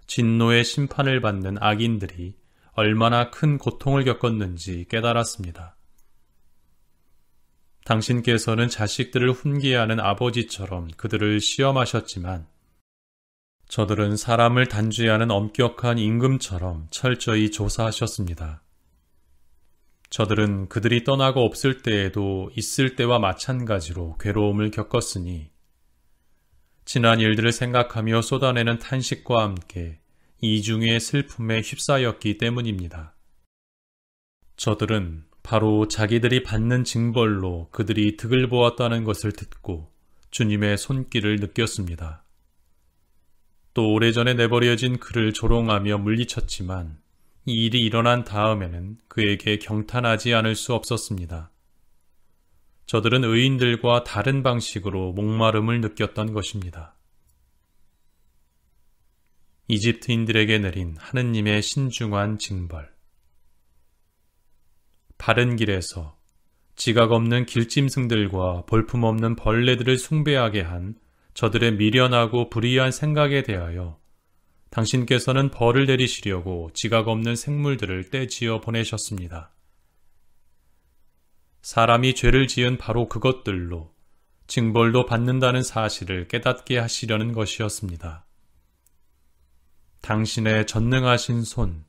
진노의 심판을 받는 악인들이 얼마나 큰 고통을 겪었는지 깨달았습니다. 당신께서는 자식들을 훈계하는 아버지처럼 그들을 시험하셨지만 저들은 사람을 단죄하는 엄격한 임금처럼 철저히 조사하셨습니다. 저들은 그들이 떠나고 없을 때에도 있을 때와 마찬가지로 괴로움을 겪었으니 지난 일들을 생각하며 쏟아내는 탄식과 함께 이중의 슬픔에 휩싸였기 때문입니다. 저들은 바로 자기들이 받는 징벌로 그들이 득을 보았다는 것을 듣고 주님의 손길을 느꼈습니다. 또 오래전에 내버려진 그를 조롱하며 물리쳤지만 이 일이 일어난 다음에는 그에게 경탄하지 않을 수 없었습니다. 저들은 의인들과 다른 방식으로 목마름을 느꼈던 것입니다. 이집트인들에게 내린 하느님의 신중한 징벌. 바른 길에서 지각 없는 길짐승들과 볼품없는 벌레들을 숭배하게 한 저들의 미련하고 불의한 생각에 대하여 당신께서는 벌을 내리시려고 지각 없는 생물들을 떼지어 보내셨습니다. 사람이 죄를 지은 바로 그것들로 징벌도 받는다는 사실을 깨닫게 하시려는 것이었습니다. 당신의 전능하신 손,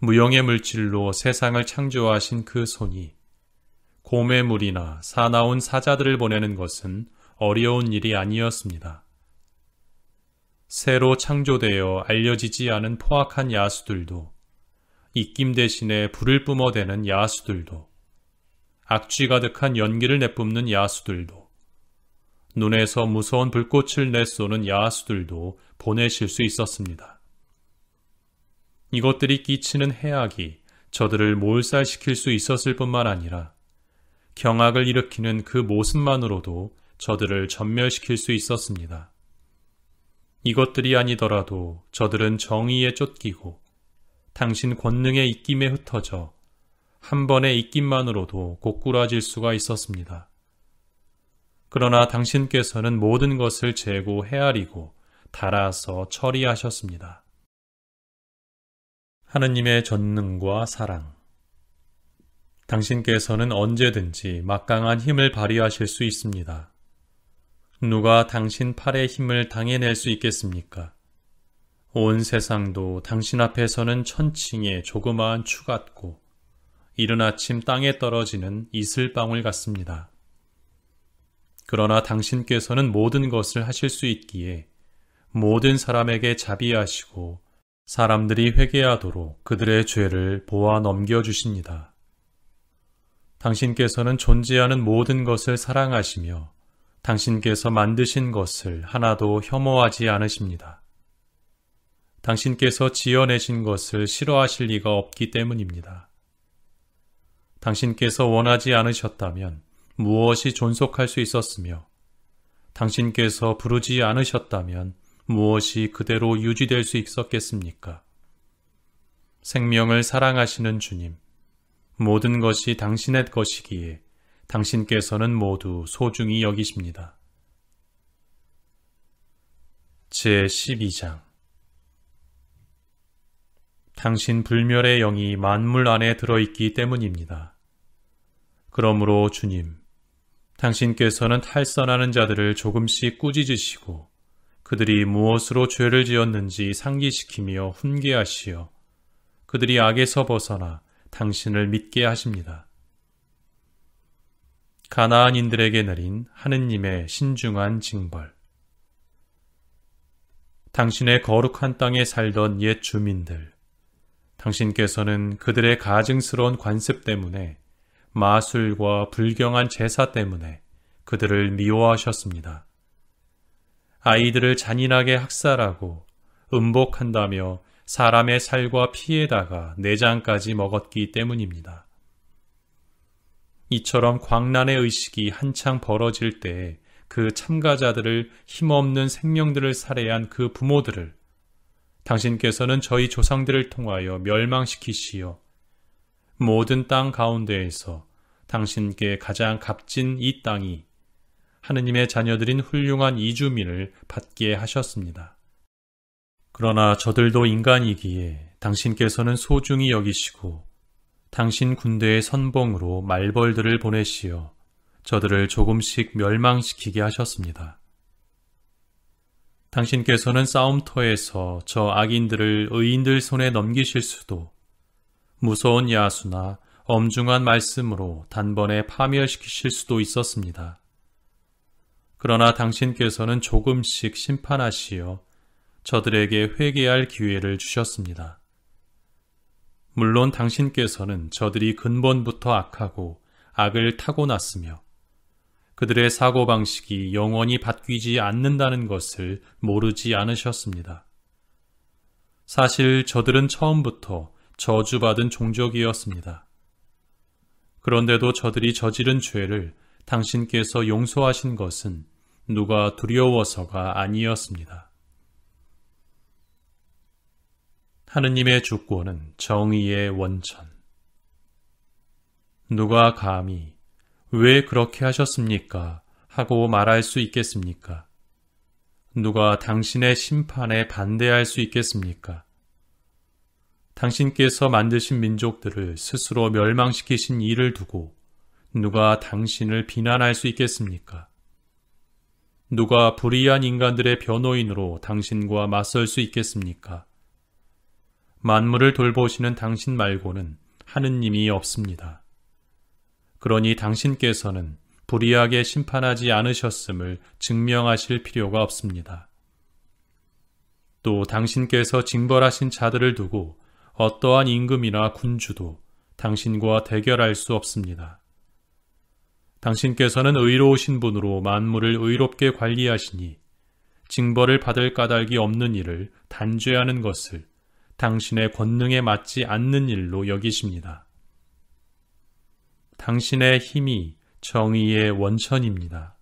무형의 물질로 세상을 창조하신 그 손이 곰의 물이나 사나운 사자들을 보내는 것은 어려운 일이 아니었습니다. 새로 창조되어 알려지지 않은 포악한 야수들도, 입김 대신에 불을 뿜어대는 야수들도, 악취 가득한 연기를 내뿜는 야수들도, 눈에서 무서운 불꽃을 내쏘는 야수들도 보내실 수 있었습니다. 이것들이 끼치는 해악이 저들을 몰살시킬 수 있었을 뿐만 아니라 경악을 일으키는 그 모습만으로도 저들을 전멸시킬 수 있었습니다. 이것들이 아니더라도 저들은 정의에 쫓기고 당신 권능의 입김에 흩어져 한 번의 입김만으로도 고꾸라질 수가 있었습니다. 그러나 당신께서는 모든 것을 재고 헤아리고 달아서 처리하셨습니다. 하느님의 전능과 사랑. 당신께서는 언제든지 막강한 힘을 발휘하실 수 있습니다. 누가 당신 팔의 힘을 당해낼 수 있겠습니까? 온 세상도 당신 앞에서는 천칭의 조그마한 추 같고 이른 아침 땅에 떨어지는 이슬방울 같습니다. 그러나 당신께서는 모든 것을 하실 수 있기에 모든 사람에게 자비하시고 사람들이 회개하도록 그들의 죄를 보아 넘겨주십니다. 당신께서는 존재하는 모든 것을 사랑하시며 당신께서 만드신 것을 하나도 혐오하지 않으십니다. 당신께서 지어내신 것을 싫어하실 리가 없기 때문입니다. 당신께서 원하지 않으셨다면 무엇이 존속할 수 있었으며 당신께서 부르지 않으셨다면 무엇이 그대로 유지될 수 있었겠습니까? 생명을 사랑하시는 주님, 모든 것이 당신의 것이기에 당신께서는 모두 소중히 여기십니다. 제12장 당신 불멸의 영이 만물 안에 들어있기 때문입니다. 그러므로 주님, 당신께서는 탈선하는 자들을 조금씩 꾸짖으시고 그들이 무엇으로 죄를 지었는지 상기시키며 훈계하시어 그들이 악에서 벗어나 당신을 믿게 하십니다. 가나안인들에게 내린 하느님의 신중한 징벌. 당신의 거룩한 땅에 살던 옛 주민들, 당신께서는 그들의 가증스러운 관습 때문에 마술과 불경한 제사 때문에 그들을 미워하셨습니다. 아이들을 잔인하게 학살하고 음복한다며 사람의 살과 피에다가 내장까지 먹었기 때문입니다. 이처럼 광란의 의식이 한창 벌어질 때에 그 참가자들을 힘없는 생명들을 살해한 그 부모들을 당신께서는 저희 조상들을 통하여 멸망시키시어 모든 땅 가운데에서 당신께 가장 값진 이 땅이 하느님의 자녀들인 훌륭한 이주민을 받게 하셨습니다. 그러나 저들도 인간이기에 당신께서는 소중히 여기시고 당신 군대의 선봉으로 말벌들을 보내시어 저들을 조금씩 멸망시키게 하셨습니다. 당신께서는 싸움터에서 저 악인들을 의인들 손에 넘기실 수도 무서운 야수나 엄중한 말씀으로 단번에 파멸시키실 수도 있었습니다. 그러나 당신께서는 조금씩 심판하시어 저들에게 회개할 기회를 주셨습니다. 물론 당신께서는 저들이 근본부터 악하고 악을 타고났으며 그들의 사고방식이 영원히 바뀌지 않는다는 것을 모르지 않으셨습니다. 사실 저들은 처음부터 저주받은 종족이었습니다. 그런데도 저들이 저지른 죄를 당신께서 용서하신 것은 누가 두려워서가 아니었습니다. 하느님의 주권은 정의의 원천. 누가 감히 왜 그렇게 하셨습니까? 하고 말할 수 있겠습니까? 누가 당신의 심판에 반대할 수 있겠습니까? 당신께서 만드신 민족들을 스스로 멸망시키신 일을 두고 누가 당신을 비난할 수 있겠습니까? 누가 불의한 인간들의 변호인으로 당신과 맞설 수 있겠습니까? 만물을 돌보시는 당신 말고는 하느님이 없습니다. 그러니 당신께서는 불의하게 심판하지 않으셨음을 증명하실 필요가 없습니다. 또 당신께서 징벌하신 자들을 두고 어떠한 임금이나 군주도 당신과 대결할 수 없습니다. 당신께서는 의로우신 분으로 만물을 의롭게 관리하시니 징벌을 받을 까닭이 없는 일을 단죄하는 것을 당신의 권능에 맞지 않는 일로 여기십니다. 당신의 힘이 정의의 원천입니다.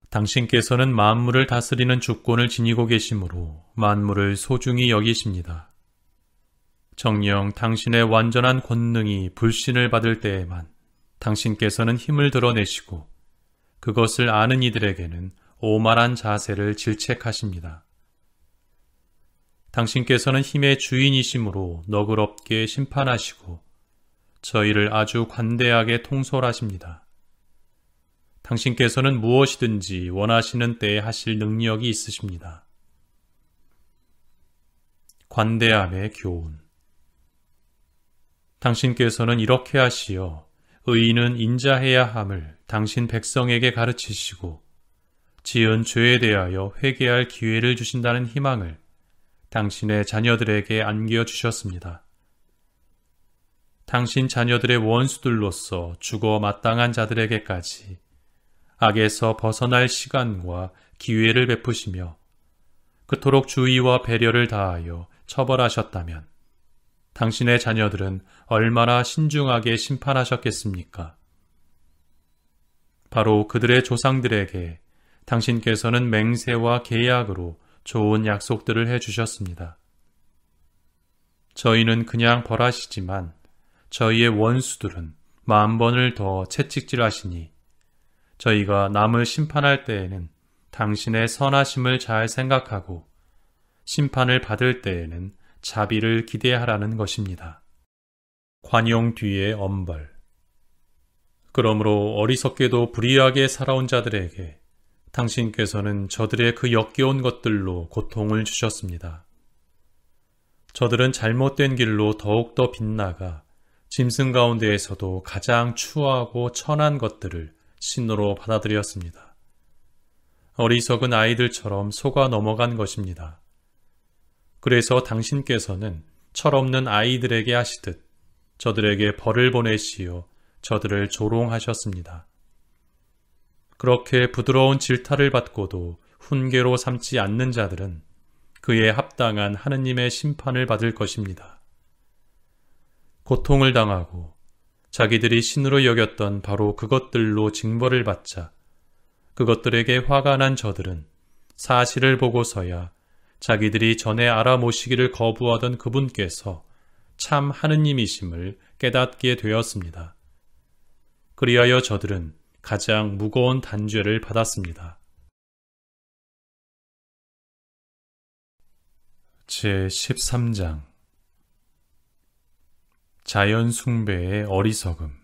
당신께서는 만물을 다스리는 주권을 지니고 계시므로 만물을 소중히 여기십니다. 정녕 당신의 완전한 권능이 불신을 받을 때에만 당신께서는 힘을 드러내시고 그것을 아는 이들에게는 오만한 자세를 질책하십니다. 당신께서는 힘의 주인이시므로 너그럽게 심판하시고 저희를 아주 관대하게 통솔하십니다. 당신께서는 무엇이든지 원하시는 때에 하실 능력이 있으십니다. 관대함의 교훈. 당신께서는 이렇게 하시어 의인은 인자해야 함을 당신 백성에게 가르치시고 지은 죄에 대하여 회개할 기회를 주신다는 희망을 당신의 자녀들에게 안겨주셨습니다. 당신 자녀들의 원수들로서 죽어 마땅한 자들에게까지 악에서 벗어날 시간과 기회를 베푸시며 그토록 주의와 배려를 다하여 처벌하셨다면 당신의 자녀들은 얼마나 신중하게 심판하셨겠습니까? 바로 그들의 조상들에게 당신께서는 맹세와 계약으로 좋은 약속들을 해주셨습니다. 저희는 그냥 벌하시지만 저희의 원수들은 10,000번을 더 채찍질하시니 저희가 남을 심판할 때에는 당신의 선하심을 잘 생각하고 심판을 받을 때에는 자비를 기대하라는 것입니다. 관용 뒤의 엄벌. 그러므로 어리석게도 불의하게 살아온 자들에게 당신께서는 저들의 그 역겨운 것들로 고통을 주셨습니다. 저들은 잘못된 길로 더욱더 빗나가 짐승 가운데에서도 가장 추하고 천한 것들을 신으로 받아들였습니다. 어리석은 아이들처럼 속아 넘어간 것입니다. 그래서 당신께서는 철없는 아이들에게 하시듯 저들에게 벌을 보내시어 저들을 조롱하셨습니다. 그렇게 부드러운 질타를 받고도 훈계로 삼지 않는 자들은 그에 합당한 하느님의 심판을 받을 것입니다. 고통을 당하고 자기들이 신으로 여겼던 바로 그것들로 징벌을 받자 그것들에게 화가 난 저들은 사실을 보고서야 자기들이 전에 알아모시기를 거부하던 그분께서 참 하느님이심을 깨닫게 되었습니다. 그리하여 저들은 가장 무거운 단죄를 받았습니다. 제13장 자연 숭배의 어리석음.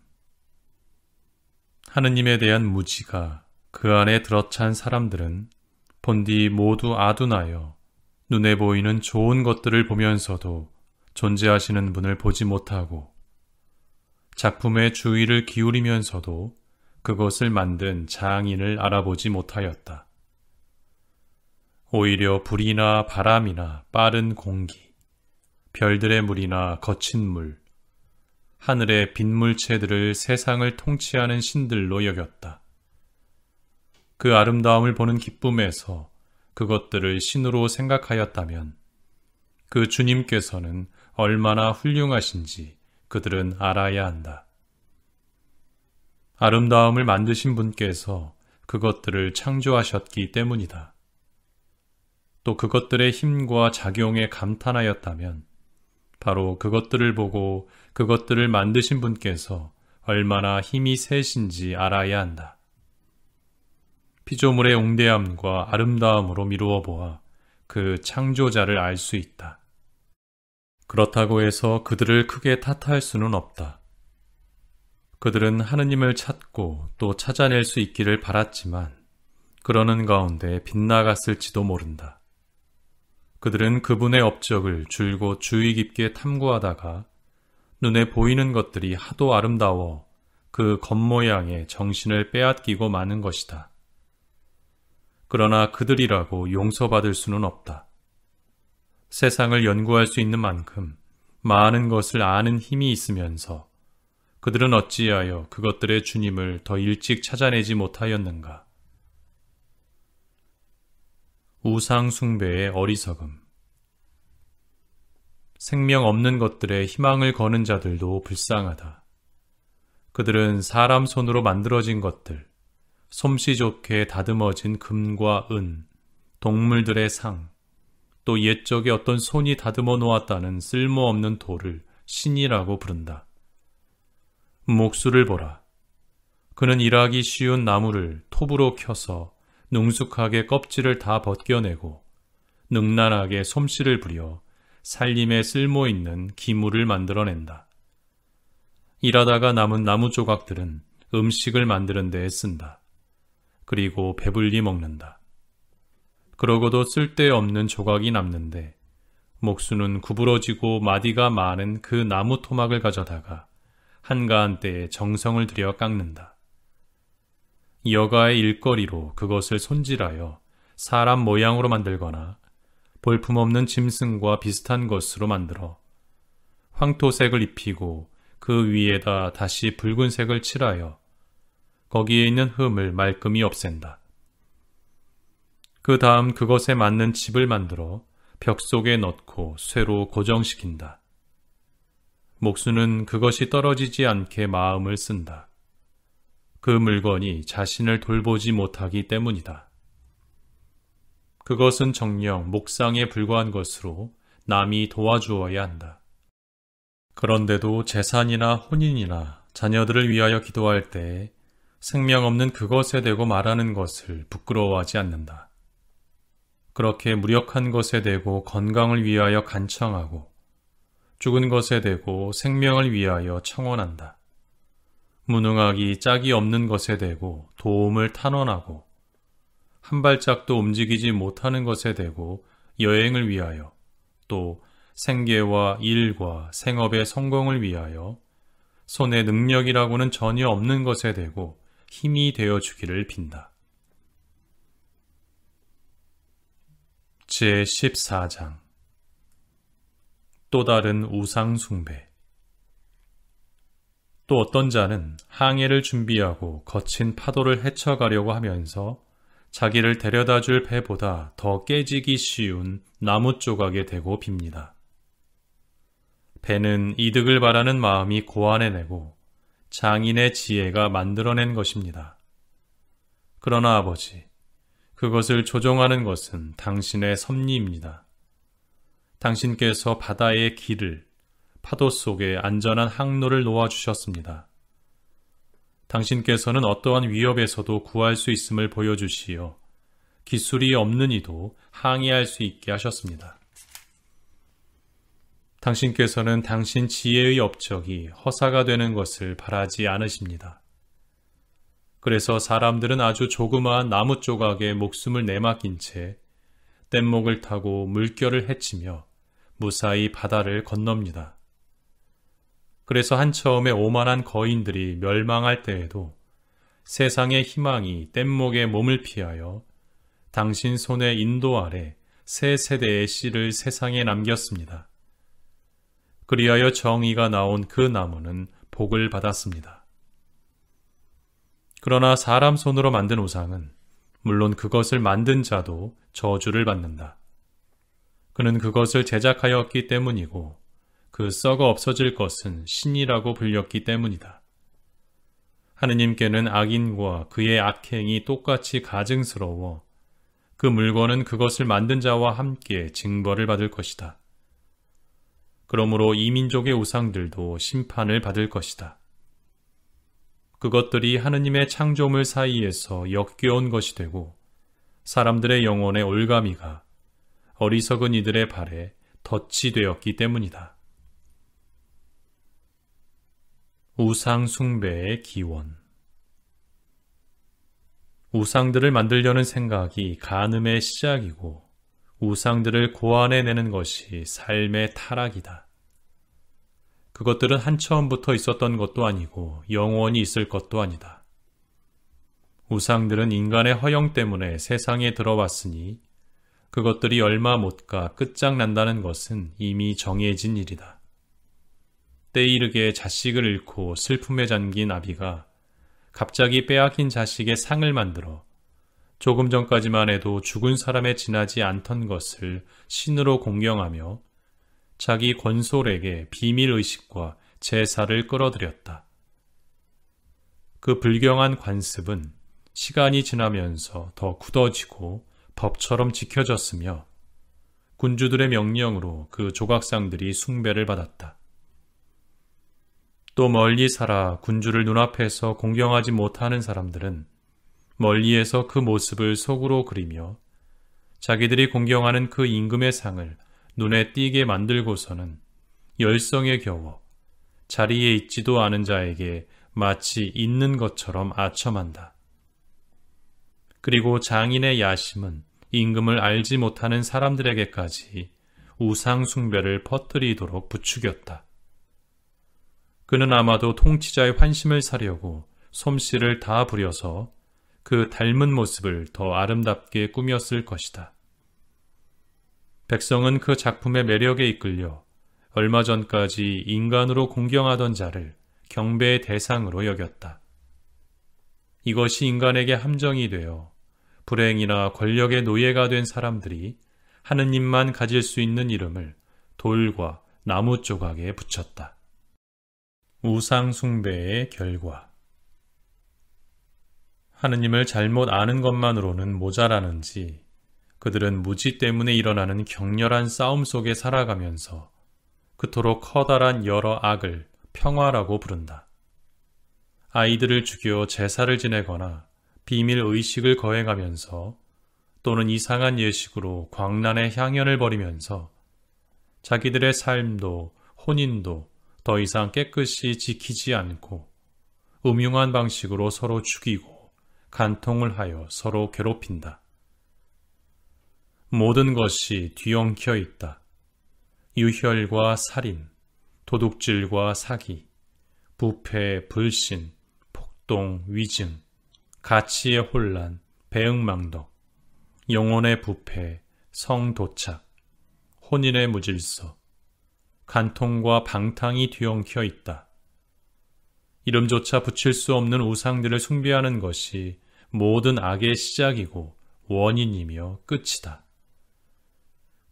하느님에 대한 무지가 그 안에 들어찬 사람들은 본디 모두 아둔하여 눈에 보이는 좋은 것들을 보면서도 존재하시는 분을 보지 못하고 작품에 주의를 기울이면서도 그것을 만든 장인을 알아보지 못하였다. 오히려 불이나 바람이나 빠른 공기, 별들의 물이나 거친 물, 하늘의 빗물체들을 세상을 통치하는 신들로 여겼다. 그 아름다움을 보는 기쁨에서 그것들을 신으로 생각하였다면 그 주님께서는 얼마나 훌륭하신지 그들은 알아야 한다. 아름다움을 만드신 분께서 그것들을 창조하셨기 때문이다. 또 그것들의 힘과 작용에 감탄하였다면 바로 그것들을 보고 그것들을 만드신 분께서 얼마나 힘이 세신지 알아야 한다. 피조물의 웅대함과 아름다움으로 미루어 보아 그 창조자를 알 수 있다. 그렇다고 해서 그들을 크게 탓할 수는 없다. 그들은 하느님을 찾고 또 찾아낼 수 있기를 바랐지만 그러는 가운데 빗나갔을지도 모른다. 그들은 그분의 업적을 줄곧 주의 깊게 탐구하다가 눈에 보이는 것들이 하도 아름다워 그 겉모양에 정신을 빼앗기고 마는 것이다. 그러나 그들이라고 용서받을 수는 없다. 세상을 연구할 수 있는 만큼 많은 것을 아는 힘이 있으면서 그들은 어찌하여 그것들의 주님을 더 일찍 찾아내지 못하였는가? 우상 숭배의 어리석음. 생명 없는 것들에 희망을 거는 자들도 불쌍하다. 그들은 사람 손으로 만들어진 것들, 솜씨 좋게 다듬어진 금과 은, 동물들의 상, 또 옛적에 어떤 손이 다듬어 놓았다는 쓸모없는 돌을 신이라고 부른다. 목수를 보라. 그는 일하기 쉬운 나무를 톱으로 켜서 능숙하게 껍질을 다 벗겨내고 능란하게 솜씨를 부려 살림에 쓸모있는 기물을 만들어낸다. 일하다가 남은 나무 조각들은 음식을 만드는 데에 쓴다. 그리고 배불리 먹는다. 그러고도 쓸데없는 조각이 남는데 목수는 구부러지고 마디가 많은 그 나무 토막을 가져다가 한가한 때에 정성을 들여 깎는다. 여가의 일거리로 그것을 손질하여 사람 모양으로 만들거나 볼품없는 짐승과 비슷한 것으로 만들어 황토색을 입히고 그 위에다 다시 붉은색을 칠하여 거기에 있는 흠을 말끔히 없앤다. 그 다음 그것에 맞는 집을 만들어 벽 속에 넣고 쇠로 고정시킨다. 목수는 그것이 떨어지지 않게 마음을 쓴다. 그 물건이 자신을 돌보지 못하기 때문이다. 그것은 정녕 목상에 불과한 것으로 남이 도와주어야 한다. 그런데도 재산이나 혼인이나 자녀들을 위하여 기도할 때 생명 없는 그것에 대고 말하는 것을 부끄러워하지 않는다. 그렇게 무력한 것에 대고 건강을 위하여 간청하고 죽은 것에 대고 생명을 위하여 청원한다. 무능하기 짝이 없는 것에 대고 도움을 탄원하고 한 발짝도 움직이지 못하는 것에 대고 여행을 위하여 또 생계와 일과 생업의 성공을 위하여 손에 능력이라고는 전혀 없는 것에 대고 힘이 되어주기를 빈다. 제14장 또 다른 우상 숭배. 또 어떤 자는 항해를 준비하고 거친 파도를 헤쳐가려고 하면서 자기를 데려다 줄 배보다 더 깨지기 쉬운 나무 조각에 대고 빕니다. 배는 이득을 바라는 마음이 고안해내고 장인의 지혜가 만들어낸 것입니다. 그러나 아버지, 그것을 조종하는 것은 당신의 섭리입니다. 당신께서 바다의 길을, 파도 속에 안전한 항로를 놓아주셨습니다. 당신께서는 어떠한 위협에서도 구할 수 있음을 보여주시어 기술이 없는 이도 항해할 수 있게 하셨습니다. 당신께서는 당신 지혜의 업적이 허사가 되는 것을 바라지 않으십니다. 그래서 사람들은 아주 조그마한 나무 조각에 목숨을 내맡긴 채 뗏목을 타고 물결을 헤치며 무사히 바다를 건넙니다. 그래서 한처음에 오만한 거인들이 멸망할 때에도 세상의 희망이 뗏목의 몸을 피하여 당신 손의 인도 아래 새 세대의 씨를 세상에 남겼습니다. 그리하여 정의가 나온 그 나무는 복을 받았습니다. 그러나 사람 손으로 만든 우상은 물론 그것을 만든 자도 저주를 받는다. 그는 그것을 제작하였기 때문이고 그 썩어 없어질 것은 신이라고 불렸기 때문이다. 하느님께는 악인과 그의 악행이 똑같이 가증스러워 그 물건은 그것을 만든 자와 함께 징벌을 받을 것이다. 그러므로 이 민족의 우상들도 심판을 받을 것이다. 그것들이 하느님의 창조물 사이에서 역겨운 것이 되고 사람들의 영혼의 올가미가 어리석은 이들의 발에 덫이 되었기 때문이다. 우상 숭배의 기원. 우상들을 만들려는 생각이 간음의 시작이고 우상들을 고안해내는 것이 삶의 타락이다. 그것들은 한처음부터 있었던 것도 아니고 영원히 있을 것도 아니다. 우상들은 인간의 허영 때문에 세상에 들어왔으니 그것들이 얼마 못 가 끝장난다는 것은 이미 정해진 일이다. 때이르게 자식을 잃고 슬픔에 잠긴 아비가 갑자기 빼앗긴 자식의 상을 만들어 조금 전까지만 해도 죽은 사람에 지나지 않던 것을 신으로 공경하며 자기 권솔에게 비밀의식과 제사를 끌어들였다. 그 불경한 관습은 시간이 지나면서 더 굳어지고 법처럼 지켜졌으며 군주들의 명령으로 그 조각상들이 숭배를 받았다. 또 멀리 살아 군주를 눈앞에서 공경하지 못하는 사람들은 멀리에서 그 모습을 속으로 그리며 자기들이 공경하는 그 임금의 상을 눈에 띄게 만들고서는 열성에 겨워 자리에 있지도 않은 자에게 마치 있는 것처럼 아첨한다. 그리고 장인의 야심은 임금을 알지 못하는 사람들에게까지 우상 숭배를 퍼뜨리도록 부추겼다. 그는 아마도 통치자의 환심을 사려고 솜씨를 다 부려서 그 닮은 모습을 더 아름답게 꾸몄을 것이다. 백성은 그 작품의 매력에 이끌려 얼마 전까지 인간으로 공경하던 자를 경배의 대상으로 여겼다. 이것이 인간에게 함정이 되어 불행이나 권력의 노예가 된 사람들이 하느님만 가질 수 있는 이름을 돌과 나무 조각에 붙였다. 우상 숭배의 결과. 하느님을 잘못 아는 것만으로는 모자라는지 그들은 무지 때문에 일어나는 격렬한 싸움 속에 살아가면서 그토록 커다란 여러 악을 평화라고 부른다. 아이들을 죽여 제사를 지내거나 비밀 의식을 거행하면서 또는 이상한 예식으로 광란의 향연을 벌이면서 자기들의 삶도 혼인도 더 이상 깨끗이 지키지 않고 음흉한 방식으로 서로 죽이고 간통을 하여 서로 괴롭힌다. 모든 것이 뒤엉켜 있다. 유혈과 살인, 도둑질과 사기, 부패, 불신, 폭동, 위증, 가치의 혼란, 배응망덕, 영혼의 부패, 성도착, 혼인의 무질서, 간통과 방탕이 뒤엉켜 있다. 이름조차 붙일 수 없는 우상들을 숭배하는 것이 모든 악의 시작이고 원인이며 끝이다.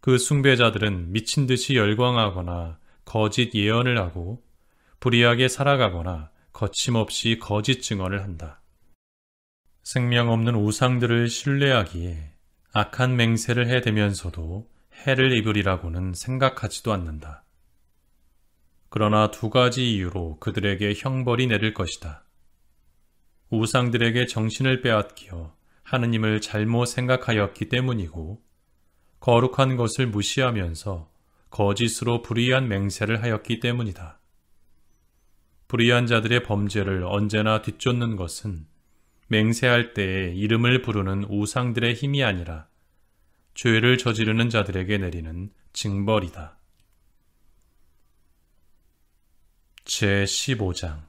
그 숭배자들은 미친 듯이 열광하거나 거짓 예언을 하고 불의하게 살아가거나 거침없이 거짓 증언을 한다. 생명 없는 우상들을 신뢰하기에 악한 맹세를 해대면서도 해를 입으리라고는 생각하지도 않는다. 그러나 두 가지 이유로 그들에게 형벌이 내릴 것이다. 우상들에게 정신을 빼앗겨 하느님을 잘못 생각하였기 때문이고 거룩한 것을 무시하면서 거짓으로 불의한 맹세를 하였기 때문이다. 불의한 자들의 범죄를 언제나 뒤쫓는 것은 맹세할 때에 이름을 부르는 우상들의 힘이 아니라 죄를 저지르는 자들에게 내리는 징벌이다. 제15장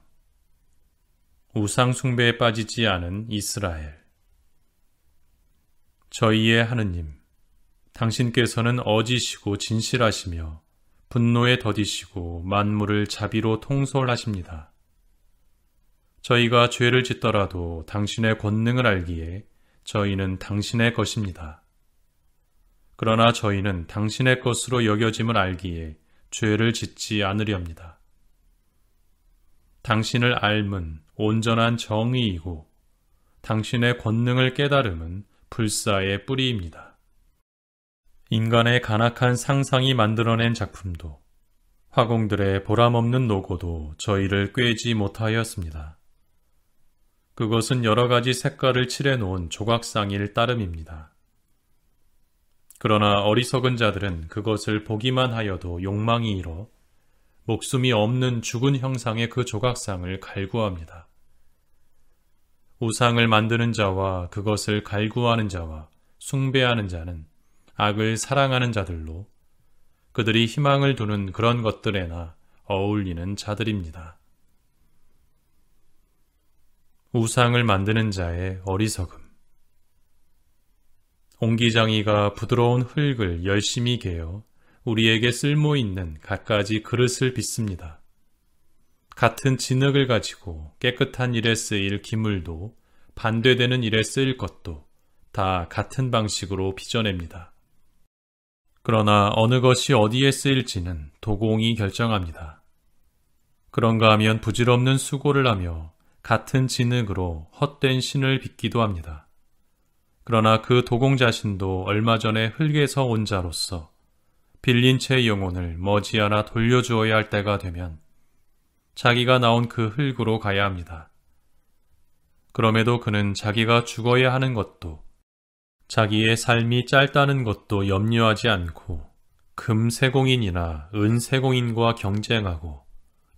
우상 숭배에 빠지지 않은 이스라엘. 저희의 하느님, 당신께서는 어지시고 진실하시며 분노에 더디시고 만물을 자비로 통솔하십니다. 저희가 죄를 짓더라도 당신의 권능을 알기에 저희는 당신의 것입니다. 그러나 저희는 당신의 것으로 여겨짐을 알기에 죄를 짓지 않으렵니다. 당신을 알면 온전한 정의이고 당신의 권능을 깨달음은 불사의 뿌리입니다. 인간의 간악한 상상이 만들어낸 작품도 화공들의 보람없는 노고도 저희를 꿰지 못하였습니다. 그것은 여러 가지 색깔을 칠해놓은 조각상일 따름입니다. 그러나 어리석은 자들은 그것을 보기만 하여도 욕망이 일어 목숨이 없는 죽은 형상의 그 조각상을 갈구합니다. 우상을 만드는 자와 그것을 갈구하는 자와 숭배하는 자는 악을 사랑하는 자들로 그들이 희망을 두는 그런 것들에나 어울리는 자들입니다. 우상을 만드는 자의 어리석음. 옹기장이가 부드러운 흙을 열심히 개어 우리에게 쓸모있는 갖가지 그릇을 빚습니다. 같은 진흙을 가지고 깨끗한 일에 쓰일 기물도 반대되는 일에 쓰일 것도 다 같은 방식으로 빚어냅니다. 그러나 어느 것이 어디에 쓰일지는 도공이 결정합니다. 그런가 하면 부질없는 수고를 하며 같은 진흙으로 헛된 신을 빚기도 합니다. 그러나 그 도공 자신도 얼마 전에 흙에서 온 자로서 빌린 채 영혼을 머지않아 돌려주어야 할 때가 되면 자기가 나온 그 흙으로 가야 합니다. 그럼에도 그는 자기가 죽어야 하는 것도 자기의 삶이 짧다는 것도 염려하지 않고 금세공인이나 은세공인과 경쟁하고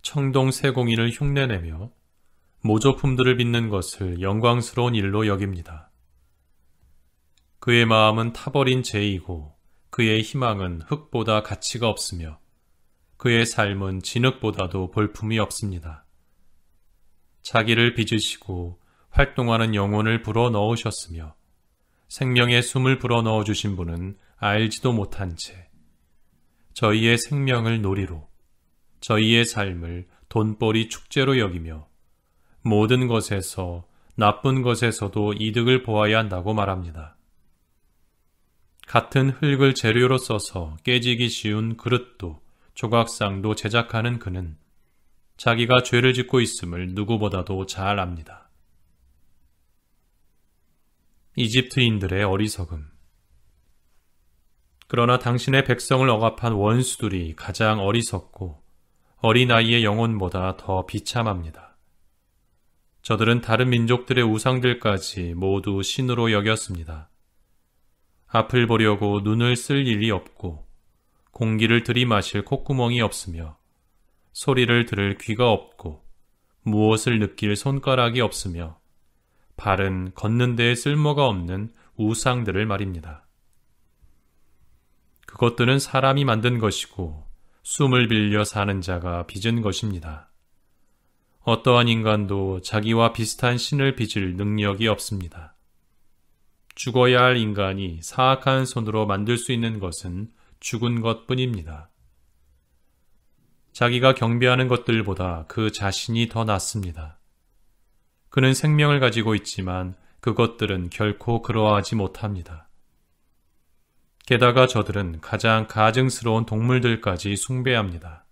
청동세공인을 흉내내며 모조품들을 빚는 것을 영광스러운 일로 여깁니다. 그의 마음은 타버린 재이고 그의 희망은 흙보다 가치가 없으며 그의 삶은 진흙보다도 볼품이 없습니다. 자기를 빚으시고 활동하는 영혼을 불어넣으셨으며 생명의 숨을 불어넣어 주신 분은 알지도 못한 채 저희의 생명을 놀이로, 저희의 삶을 돈벌이 축제로 여기며 모든 것에서 나쁜 것에서도 이득을 보아야 한다고 말합니다. 같은 흙을 재료로 써서 깨지기 쉬운 그릇도 조각상도 제작하는 그는 자기가 죄를 짓고 있음을 누구보다도 잘 압니다. 이집트인들의 어리석음. 그러나 당신의 백성을 억압한 원수들이 가장 어리석고 어린아이의 영혼보다 더 비참합니다. 저들은 다른 민족들의 우상들까지 모두 신으로 여겼습니다. 앞을 보려고 눈을 쓸 일이 없고 공기를 들이마실 콧구멍이 없으며 소리를 들을 귀가 없고 무엇을 느낄 손가락이 없으며 발은 걷는 데에 쓸모가 없는 우상들을 말입니다. 그것들은 사람이 만든 것이고 숨을 빌려 사는 자가 빚은 것입니다. 어떠한 인간도 자기와 비슷한 신을 빚을 능력이 없습니다. 죽어야 할 인간이 사악한 손으로 만들 수 있는 것은 죽은 것뿐입니다. 자기가 경배하는 것들보다 그 자신이 더 낫습니다. 그는 생명을 가지고 있지만 그것들은 결코 그러하지 못합니다. 게다가 저들은 가장 가증스러운 동물들까지 숭배합니다.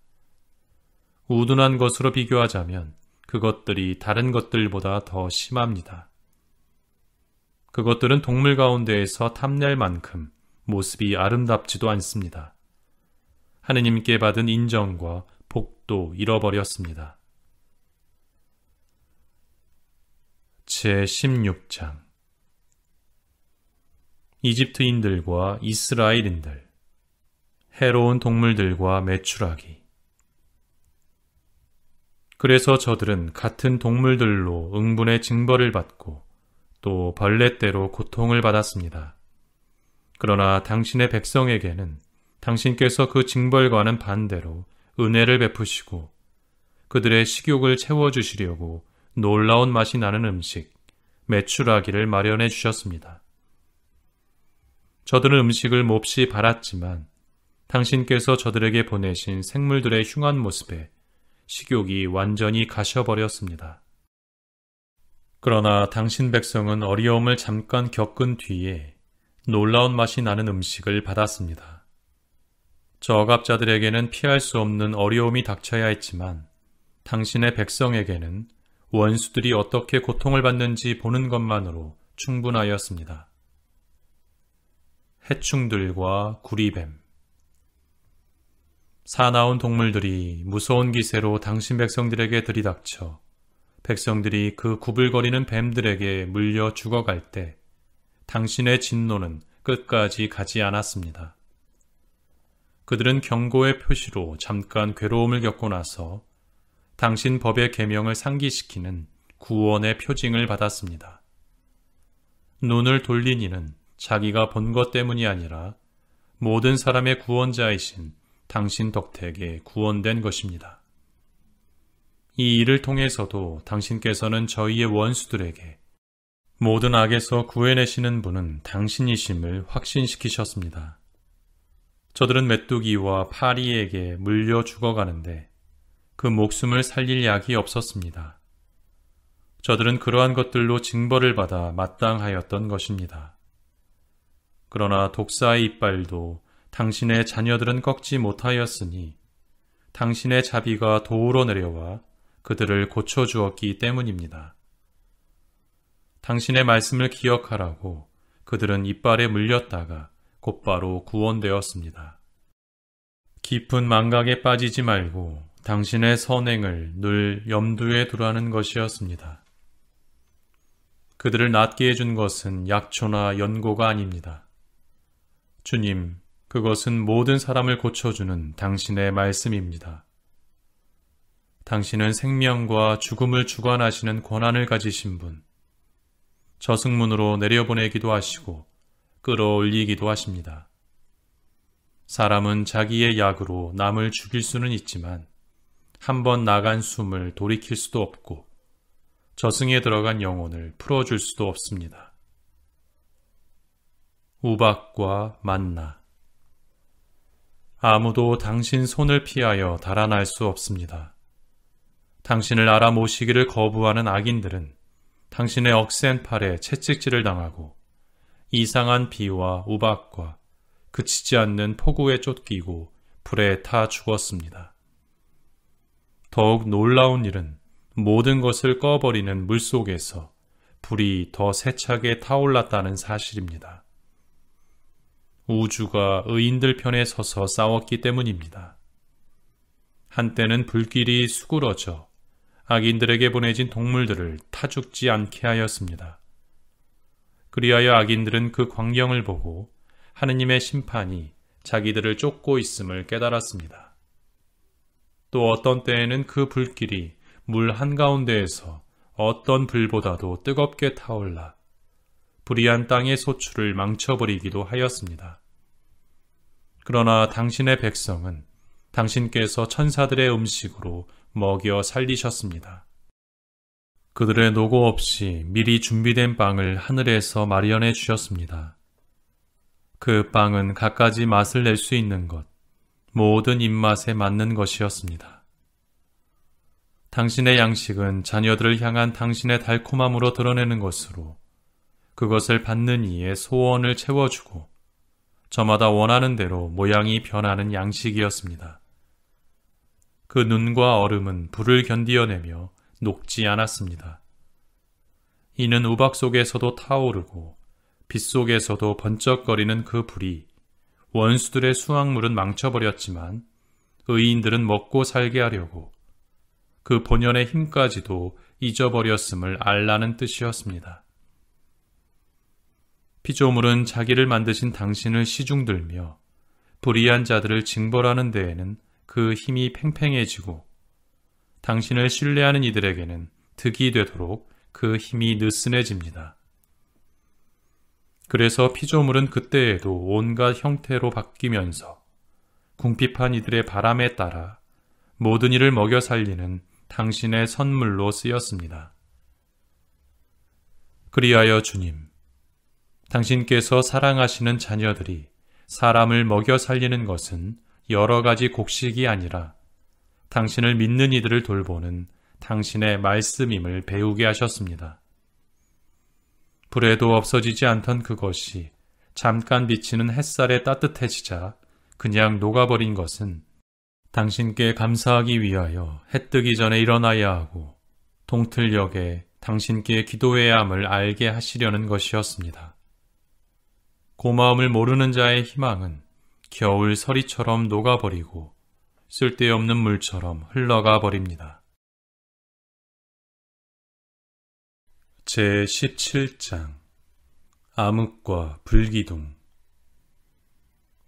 우둔한 것으로 비교하자면 그것들이 다른 것들보다 더 심합니다. 그것들은 동물 가운데에서 탐낼 만큼 모습이 아름답지도 않습니다. 하느님께 받은 인정과 복도 잃어버렸습니다. 제16장 이집트인들과 이스라엘인들, 해로운 동물들과 메추라기. 그래서 저들은 같은 동물들로 응분의 징벌을 받고 또 벌레대로 고통을 받았습니다. 그러나 당신의 백성에게는 당신께서 그 징벌과는 반대로 은혜를 베푸시고 그들의 식욕을 채워주시려고 놀라운 맛이 나는 음식, 메추라기를 마련해 주셨습니다. 저들은 음식을 몹시 바랐지만 당신께서 저들에게 보내신 생물들의 흉한 모습에 식욕이 완전히 가셔버렸습니다. 그러나 당신 백성은 어려움을 잠깐 겪은 뒤에 놀라운 맛이 나는 음식을 받았습니다. 저 억압자들에게는 피할 수 없는 어려움이 닥쳐야 했지만 당신의 백성에게는 원수들이 어떻게 고통을 받는지 보는 것만으로 충분하였습니다. 해충들과 구리뱀. 사나운 동물들이 무서운 기세로 당신 백성들에게 들이닥쳐 백성들이 그 구불거리는 뱀들에게 물려 죽어갈 때 당신의 진노는 끝까지 가지 않았습니다. 그들은 경고의 표시로 잠깐 괴로움을 겪고 나서 당신 법의 계명을 상기시키는 구원의 표징을 받았습니다. 눈을 돌린 이는 자기가 본 것 때문이 아니라 모든 사람의 구원자이신 당신 덕택에 구원된 것입니다. 이 일을 통해서도 당신께서는 저희의 원수들에게 모든 악에서 구해내시는 분은 당신이심을 확신시키셨습니다. 저들은 메뚜기와 파리에게 물려 죽어가는데 그 목숨을 살릴 약이 없었습니다. 저들은 그러한 것들로 징벌을 받아 마땅하였던 것입니다. 그러나 독사의 이빨도 당신의 자녀들은 꺾지 못하였으니 당신의 자비가 도우러 내려와 그들을 고쳐주었기 때문입니다. 당신의 말씀을 기억하라고 그들은 이빨에 물렸다가 곧바로 구원되었습니다. 깊은 망각에 빠지지 말고 당신의 선행을 늘 염두에 두라는 것이었습니다. 그들을 낫게 해준 것은 약초나 연고가 아닙니다. 주님, 그것은 모든 사람을 고쳐주는 당신의 말씀입니다. 당신은 생명과 죽음을 주관하시는 권한을 가지신 분, 저승문으로 내려보내기도 하시고 끌어올리기도 하십니다. 사람은 자기의 약으로 남을 죽일 수는 있지만 한 번 나간 숨을 돌이킬 수도 없고 저승에 들어간 영혼을 풀어줄 수도 없습니다. 우박과 만나. 아무도 당신 손을 피하여 달아날 수 없습니다. 당신을 알아모시기를 거부하는 악인들은 당신의 억센 팔에 채찍질을 당하고 이상한 비와 우박과 그치지 않는 폭우에 쫓기고 불에 타 죽었습니다. 더욱 놀라운 일은 모든 것을 꺼버리는 물속에서 불이 더 세차게 타올랐다는 사실입니다. 우주가 의인들 편에 서서 싸웠기 때문입니다. 한때는 불길이 수그러져 악인들에게 보내진 동물들을 타 죽지 않게 하였습니다. 그리하여 악인들은 그 광경을 보고 하느님의 심판이 자기들을 쫓고 있음을 깨달았습니다. 또 어떤 때에는 그 불길이 물 한가운데에서 어떤 불보다도 뜨겁게 타올라 불의한 땅의 소출을 망쳐버리기도 하였습니다. 그러나 당신의 백성은 당신께서 천사들의 음식으로 먹여 살리셨습니다. 그들의 노고 없이 미리 준비된 빵을 하늘에서 마련해 주셨습니다. 그 빵은 갖가지 맛을 낼 수 있는 것, 모든 입맛에 맞는 것이었습니다. 당신의 양식은 자녀들을 향한 당신의 달콤함으로 드러내는 것으로 그것을 받는 이의 소원을 채워주고 저마다 원하는 대로 모양이 변하는 양식이었습니다. 그 눈과 얼음은 불을 견디어내며 녹지 않았습니다. 이는 우박 속에서도 타오르고 빛 속에서도 번쩍거리는 그 불이 원수들의 수확물은 망쳐버렸지만 의인들은 먹고 살게 하려고 그 본연의 힘까지도 잊어버렸음을 알라는 뜻이었습니다. 피조물은 자기를 만드신 당신을 시중들며 불의한 자들을 징벌하는 데에는 그 힘이 팽팽해지고 당신을 신뢰하는 이들에게는 득이 되도록 그 힘이 느슨해집니다. 그래서 피조물은 그때에도 온갖 형태로 바뀌면서 궁핍한 이들의 바람에 따라 모든 일을 먹여 살리는 당신의 선물로 쓰였습니다. 그리하여 주님, 당신께서 사랑하시는 자녀들이 사람을 먹여 살리는 것은 여러 가지 곡식이 아니라 당신을 믿는 이들을 돌보는 당신의 말씀임을 배우게 하셨습니다. 불에도 없어지지 않던 그것이 잠깐 비치는 햇살에 따뜻해지자 그냥 녹아버린 것은 당신께 감사하기 위하여 해 뜨기 전에 일어나야 하고 동틀녘에 당신께 기도해야 함을 알게 하시려는 것이었습니다. 고마움을 모르는 자의 희망은 겨울 서리처럼 녹아버리고 쓸데없는 물처럼 흘러가 버립니다. 제17장 암흑과 불기둥.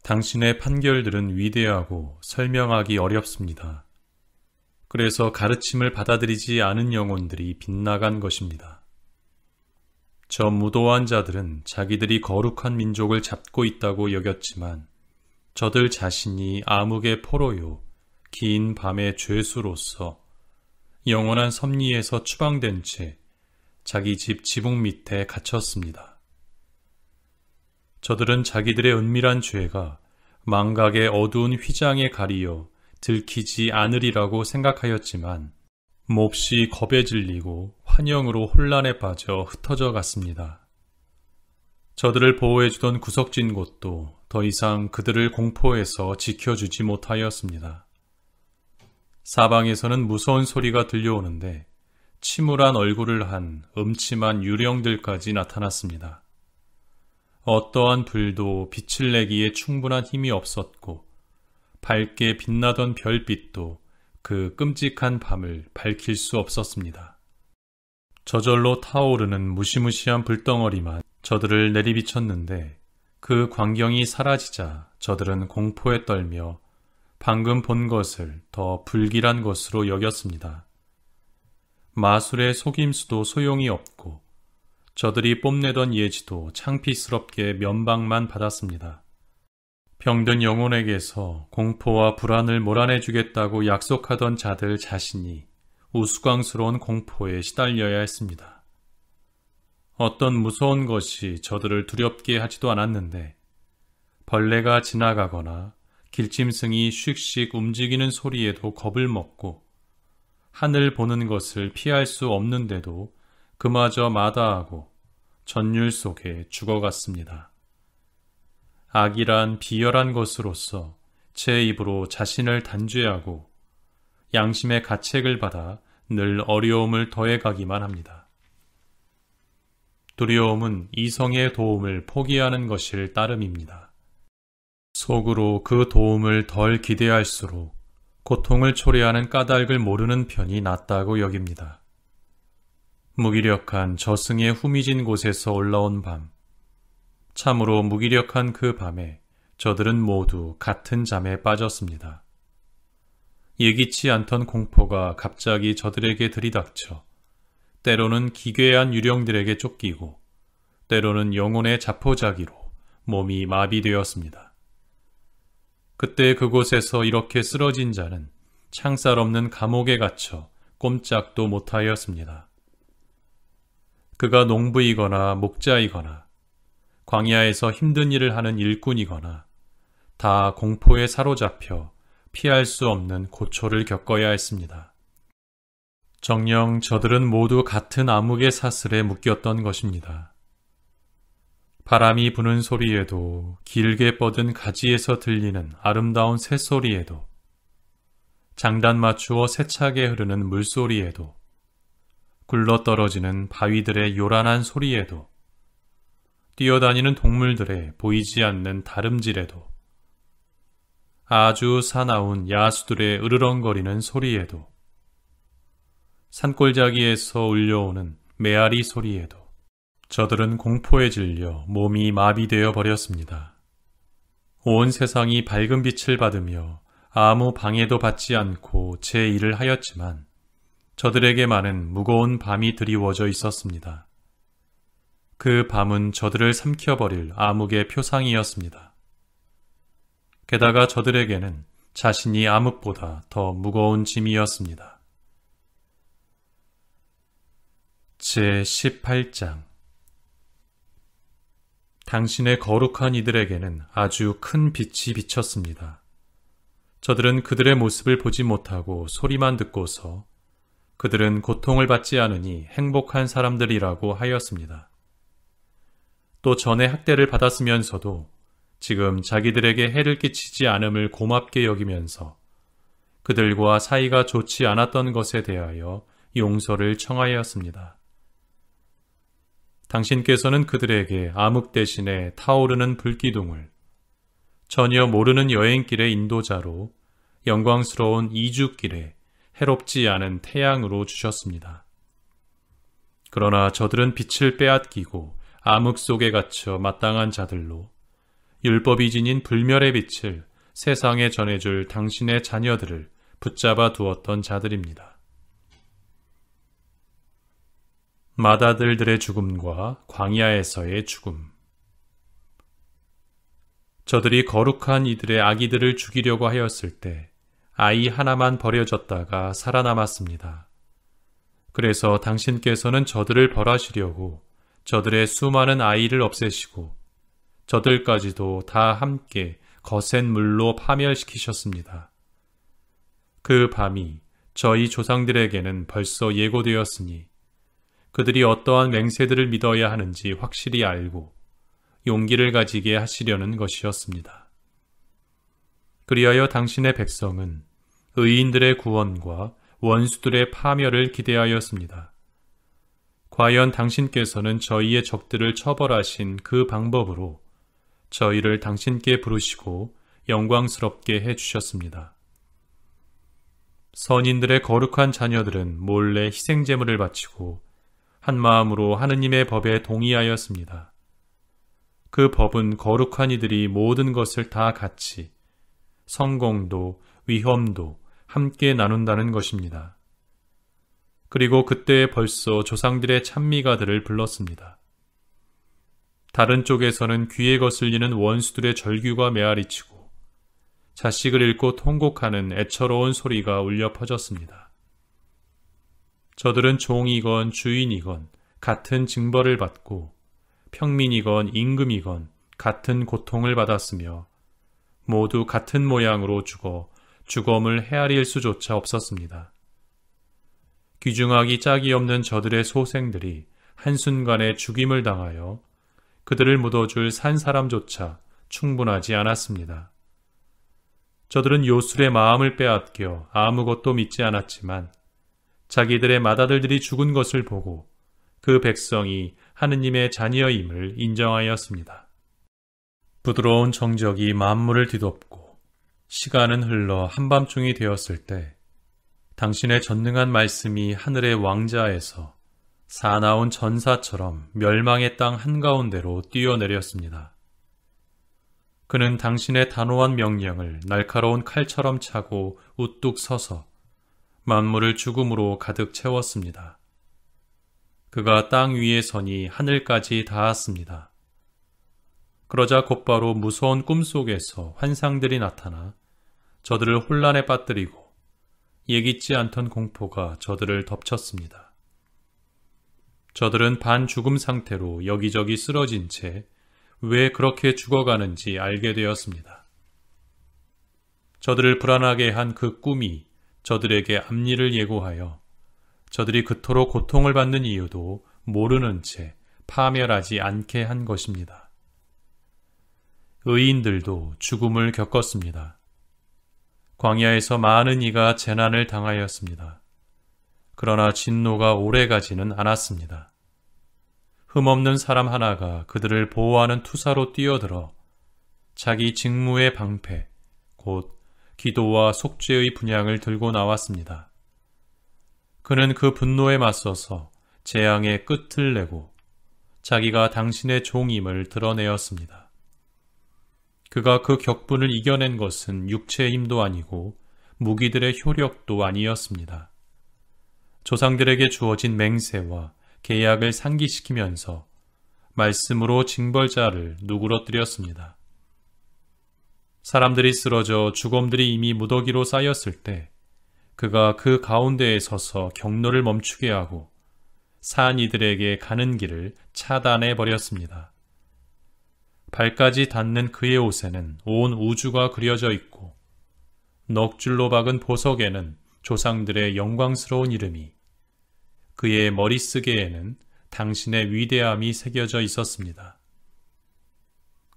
당신의 판결들은 위대하고 설명하기 어렵습니다. 그래서 가르침을 받아들이지 않은 영혼들이 빗나간 것입니다. 저 무도한 자들은 자기들이 거룩한 민족을 잡고 있다고 여겼지만 저들 자신이 암흑의 포로요 긴 밤의 죄수로서 영원한 섭리에서 추방된 채 자기 집 지붕 밑에 갇혔습니다. 저들은 자기들의 은밀한 죄가 망각의 어두운 휘장에 가리어 들키지 않으리라고 생각하였지만 몹시 겁에 질리고 환영으로 혼란에 빠져 흩어져 갔습니다. 저들을 보호해주던 구석진 곳도 더 이상 그들을 공포에서 지켜주지 못하였습니다. 사방에서는 무서운 소리가 들려오는데 침울한 얼굴을 한 음침한 유령들까지 나타났습니다. 어떠한 불도 빛을 내기에 충분한 힘이 없었고 밝게 빛나던 별빛도 그 끔찍한 밤을 밝힐 수 없었습니다. 저절로 타오르는 무시무시한 불덩어리만 저들을 내리비쳤는데 그 광경이 사라지자 저들은 공포에 떨며 방금 본 것을 더 불길한 것으로 여겼습니다. 마술의 속임수도 소용이 없고 저들이 뽐내던 예지도 창피스럽게 면박만 받았습니다. 병든 영혼에게서 공포와 불안을 몰아내주겠다고 약속하던 자들 자신이 우스꽝스러운 공포에 시달려야 했습니다. 어떤 무서운 것이 저들을 두렵게 하지도 않았는데 벌레가 지나가거나 길짐승이 슉슉 움직이는 소리에도 겁을 먹고 하늘 보는 것을 피할 수 없는데도 그마저 마다하고 전율 속에 죽어갔습니다. 악이란 비열한 것으로서 제 입으로 자신을 단죄하고 양심의 가책을 받아 늘 어려움을 더해가기만 합니다. 두려움은 이성의 도움을 포기하는 것일 따름입니다. 속으로 그 도움을 덜 기대할수록 고통을 초래하는 까닭을 모르는 편이 낫다고 여깁니다. 무기력한 저승의 후미진 곳에서 올라온 밤, 참으로 무기력한 그 밤에 저들은 모두 같은 잠에 빠졌습니다. 예기치 않던 공포가 갑자기 저들에게 들이닥쳐 때로는 기괴한 유령들에게 쫓기고 때로는 영혼의 자포자기로 몸이 마비되었습니다. 그때 그곳에서 이렇게 쓰러진 자는 창살 없는 감옥에 갇혀 꼼짝도 못하였습니다. 그가 농부이거나 목자이거나 광야에서 힘든 일을 하는 일꾼이거나 다 공포에 사로잡혀 피할 수 없는 고초를 겪어야 했습니다. 정녕 저들은 모두 같은 암흑의 사슬에 묶였던 것입니다. 바람이 부는 소리에도 길게 뻗은 가지에서 들리는 아름다운 새소리에도 장단 맞추어 세차게 흐르는 물소리에도 굴러떨어지는 바위들의 요란한 소리에도 뛰어다니는 동물들의 보이지 않는 다름질에도 아주 사나운 야수들의 으르렁거리는 소리에도 산골짜기에서 울려오는 메아리 소리에도 저들은 공포에 질려 몸이 마비되어 버렸습니다. 온 세상이 밝은 빛을 받으며 아무 방해도 받지 않고 제 일을 하였지만 저들에게만은 무거운 밤이 드리워져 있었습니다. 그 밤은 저들을 삼켜버릴 암흑의 표상이었습니다. 게다가 저들에게는 자신이 암흑보다 더 무거운 짐이었습니다. 제18장 당신의 거룩한 이들에게는 아주 큰 빛이 비쳤습니다. 저들은 그들의 모습을 보지 못하고 소리만 듣고서 그들은 고통을 받지 않으니 행복한 사람들이라고 하였습니다. 또 전에 학대를 받았으면서도 지금 자기들에게 해를 끼치지 않음을 고맙게 여기면서 그들과 사이가 좋지 않았던 것에 대하여 용서를 청하였습니다. 당신께서는 그들에게 암흑 대신에 타오르는 불기둥을 전혀 모르는 여행길의 인도자로 영광스러운 이주길에 해롭지 않은 태양으로 주셨습니다. 그러나 저들은 빛을 빼앗기고 암흑 속에 갇혀 마땅한 자들로 율법이 지닌 불멸의 빛을 세상에 전해줄 당신의 자녀들을 붙잡아 두었던 자들입니다. 맏아들들의 죽음과 광야에서의 죽음. 저들이 거룩한 이들의 아기들을 죽이려고 하였을 때 아이 하나만 버려졌다가 살아남았습니다. 그래서 당신께서는 저들을 벌하시려고 저들의 수많은 아이를 없애시고 저들까지도 다 함께 거센 물로 파멸시키셨습니다. 그 밤이 저희 조상들에게는 벌써 예고되었으니 그들이 어떠한 맹세들을 믿어야 하는지 확실히 알고 용기를 가지게 하시려는 것이었습니다. 그리하여 당신의 백성은 의인들의 구원과 원수들의 파멸을 기대하였습니다. 과연 당신께서는 저희의 적들을 처벌하신 그 방법으로 저희를 당신께 부르시고 영광스럽게 해주셨습니다. 선인들의 거룩한 자녀들은 몰래 희생제물을 바치고 한마음으로 하느님의 법에 동의하였습니다. 그 법은 거룩한 이들이 모든 것을 다 같이 성공도 위험도 함께 나눈다는 것입니다. 그리고 그때 벌써 조상들의 찬미가들을 불렀습니다. 다른 쪽에서는 귀에 거슬리는 원수들의 절규가 메아리치고 자식을 잃고 통곡하는 애처로운 소리가 울려 퍼졌습니다. 저들은 종이건 주인이건 같은 징벌을 받고 평민이건 임금이건 같은 고통을 받았으며 모두 같은 모양으로 죽어 주검을 헤아릴 수조차 없었습니다. 귀중하기 짝이 없는 저들의 소생들이 한순간에 죽임을 당하여 그들을 묻어줄 산 사람조차 충분하지 않았습니다. 저들은 요술의 마음을 빼앗겨 아무것도 믿지 않았지만 자기들의 맏아들들이 죽은 것을 보고 그 백성이 하느님의 자녀임을 인정하였습니다. 부드러운 정적이 만물을 뒤덮고 시간은 흘러 한밤중이 되었을 때 당신의 전능한 말씀이 하늘의 왕자에서 사나운 전사처럼 멸망의 땅 한가운데로 뛰어내렸습니다. 그는 당신의 단호한 명령을 날카로운 칼처럼 차고 우뚝 서서 만물을 죽음으로 가득 채웠습니다. 그가 땅 위에 서니 하늘까지 닿았습니다. 그러자 곧바로 무서운 꿈속에서 환상들이 나타나 저들을 혼란에 빠뜨리고 예기치 않던 공포가 저들을 덮쳤습니다. 저들은 반죽음 상태로 여기저기 쓰러진 채 왜 그렇게 죽어가는지 알게 되었습니다. 저들을 불안하게 한 그 꿈이 저들에게 앞일을 예고하여 저들이 그토록 고통을 받는 이유도 모르는 채 파멸하지 않게 한 것입니다. 의인들도 죽음을 겪었습니다. 광야에서 많은 이가 재난을 당하였습니다. 그러나 진노가 오래가지는 않았습니다. 흠없는 사람 하나가 그들을 보호하는 투사로 뛰어들어 자기 직무의 방패, 곧 기도와 속죄의 분향을 들고 나왔습니다. 그는 그 분노에 맞서서 재앙의 끝을 내고 자기가 당신의 종임을 드러내었습니다. 그가 그 격분을 이겨낸 것은 육체의 힘도 아니고 무기들의 효력도 아니었습니다. 조상들에게 주어진 맹세와 계약을 상기시키면서 말씀으로 징벌자를 누그러뜨렸습니다. 사람들이 쓰러져 주검들이 이미 무더기로 쌓였을 때 그가 그 가운데에 서서 경로를 멈추게 하고 산 이들에게 가는 길을 차단해 버렸습니다. 발까지 닿는 그의 옷에는 온 우주가 그려져 있고 넋줄로 박은 보석에는 조상들의 영광스러운 이름이, 그의 머리쓰개에는 당신의 위대함이 새겨져 있었습니다.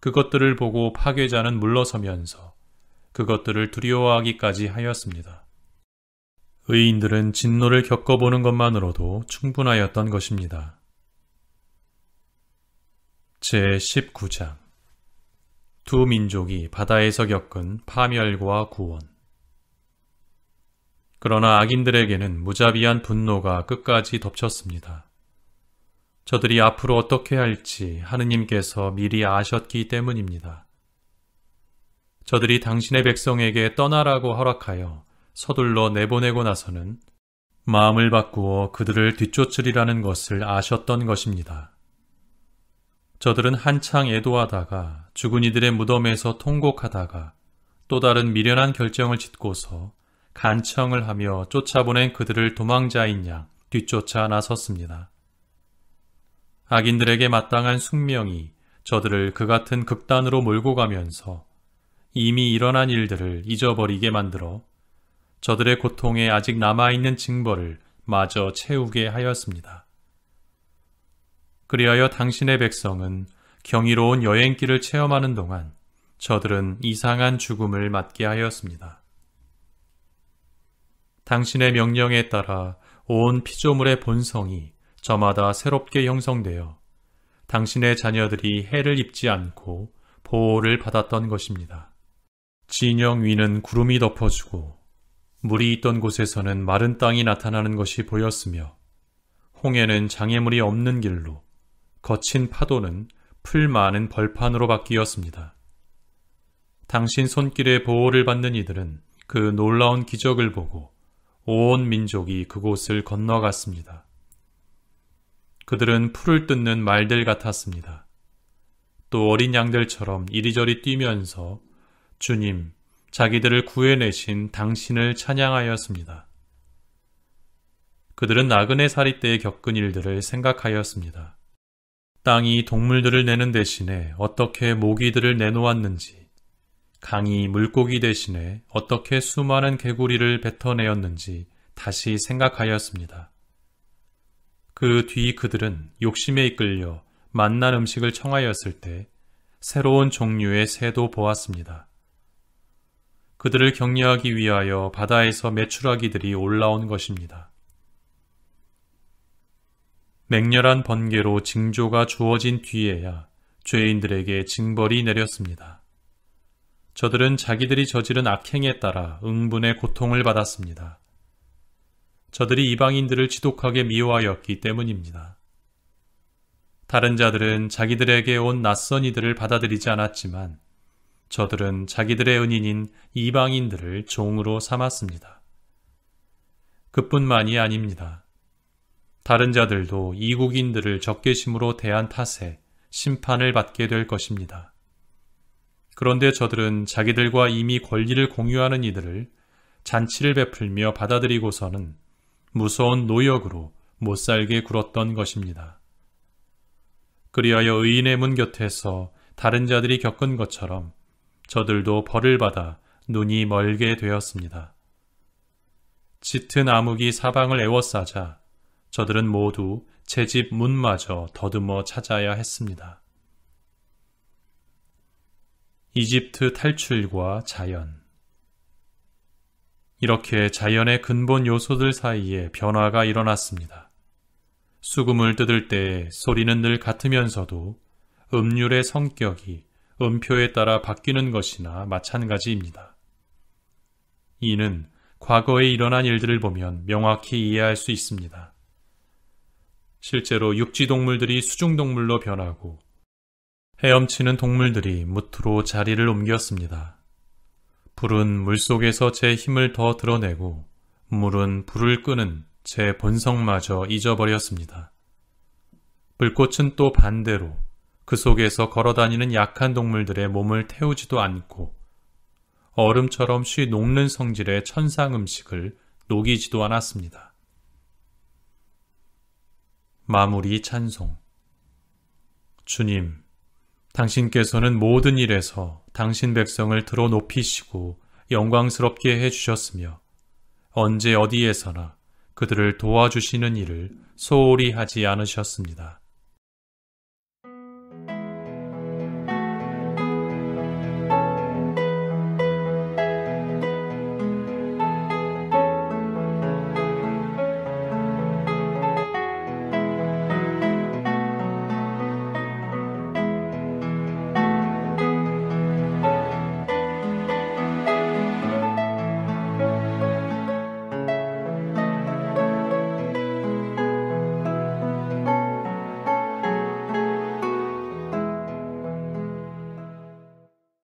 그것들을 보고 파괴자는 물러서면서 그것들을 두려워하기까지 하였습니다. 의인들은 진노를 겪어보는 것만으로도 충분하였던 것입니다. 제19장 두 민족이 바다에서 겪은 파멸과 구원. 그러나 악인들에게는 무자비한 분노가 끝까지 덮쳤습니다. 저들이 앞으로 어떻게 할지 하느님께서 미리 아셨기 때문입니다. 저들이 당신의 백성에게 떠나라고 허락하여 서둘러 내보내고 나서는 마음을 바꾸어 그들을 뒤쫓으리라는 것을 아셨던 것입니다. 저들은 한창 애도하다가 죽은 이들의 무덤에서 통곡하다가 또 다른 미련한 결정을 짓고서 간청을 하며 쫓아보낸 그들을 도망자인 양 뒤쫓아 나섰습니다. 악인들에게 마땅한 숙명이 저들을 그 같은 극단으로 몰고 가면서 이미 일어난 일들을 잊어버리게 만들어 저들의 고통에 아직 남아있는 징벌을 마저 채우게 하였습니다. 그리하여 당신의 백성은 경이로운 여행길을 체험하는 동안 저들은 이상한 죽음을 맞게 하였습니다. 당신의 명령에 따라 온 피조물의 본성이 저마다 새롭게 형성되어 당신의 자녀들이 해를 입지 않고 보호를 받았던 것입니다. 진영 위는 구름이 덮어주고 물이 있던 곳에서는 마른 땅이 나타나는 것이 보였으며 홍해는 장애물이 없는 길로, 거친 파도는 풀 많은 벌판으로 바뀌었습니다. 당신 손길의 보호를 받는 이들은 그 놀라운 기적을 보고 온 민족이 그곳을 건너갔습니다. 그들은 풀을 뜯는 말들 같았습니다. 또 어린 양들처럼 이리저리 뛰면서 주님, 자기들을 구해내신 당신을 찬양하였습니다. 그들은 나그네 살이 때에 겪은 일들을 생각하였습니다. 땅이 동물들을 내는 대신에 어떻게 모기들을 내놓았는지, 강이 물고기 대신에 어떻게 수많은 개구리를 뱉어내었는지 다시 생각하였습니다. 그 뒤 그들은 욕심에 이끌려 맛난 음식을 청하였을 때 새로운 종류의 새도 보았습니다. 그들을 격려하기 위하여 바다에서 메추라기들이 올라온 것입니다. 맹렬한 번개로 징조가 주어진 뒤에야 죄인들에게 징벌이 내렸습니다. 저들은 자기들이 저지른 악행에 따라 응분의 고통을 받았습니다. 저들이 이방인들을 지독하게 미워하였기 때문입니다. 다른 자들은 자기들에게 온 낯선 이들을 받아들이지 않았지만 저들은 자기들의 은인인 이방인들을 종으로 삼았습니다. 그뿐만이 아닙니다. 다른 자들도 이국인들을 적개심으로 대한 탓에 심판을 받게 될 것입니다. 그런데 저들은 자기들과 이미 권리를 공유하는 이들을 잔치를 베풀며 받아들이고서는 무서운 노역으로 못살게 굴었던 것입니다. 그리하여 의인의 문 곁에서 다른 자들이 겪은 것처럼 저들도 벌을 받아 눈이 멀게 되었습니다. 짙은 암흑이 사방을 에워싸자 저들은 모두 제 집 문마저 더듬어 찾아야 했습니다. 이집트 탈출과 자연. 이렇게 자연의 근본 요소들 사이에 변화가 일어났습니다. 수금을 뜯을 때 소리는 늘 같으면서도 음률의 성격이 음표에 따라 바뀌는 것이나 마찬가지입니다. 이는 과거에 일어난 일들을 보면 명확히 이해할 수 있습니다. 실제로 육지동물들이 수중동물로 변하고 헤엄치는 동물들이 무트로 자리를 옮겼습니다. 불은 물속에서 제 힘을 더 드러내고 물은 불을 끄는 제 본성마저 잊어버렸습니다. 불꽃은 또 반대로 그 속에서 걸어다니는 약한 동물들의 몸을 태우지도 않고 얼음처럼 쉬 녹는 성질의 천상 음식을 녹이지도 않았습니다. 마무리 찬송. 주님, 당신께서는 모든 일에서 당신 백성을 들어 높이시고 영광스럽게 해주셨으며 언제 어디에서나 그들을 도와주시는 일을 소홀히 하지 않으셨습니다.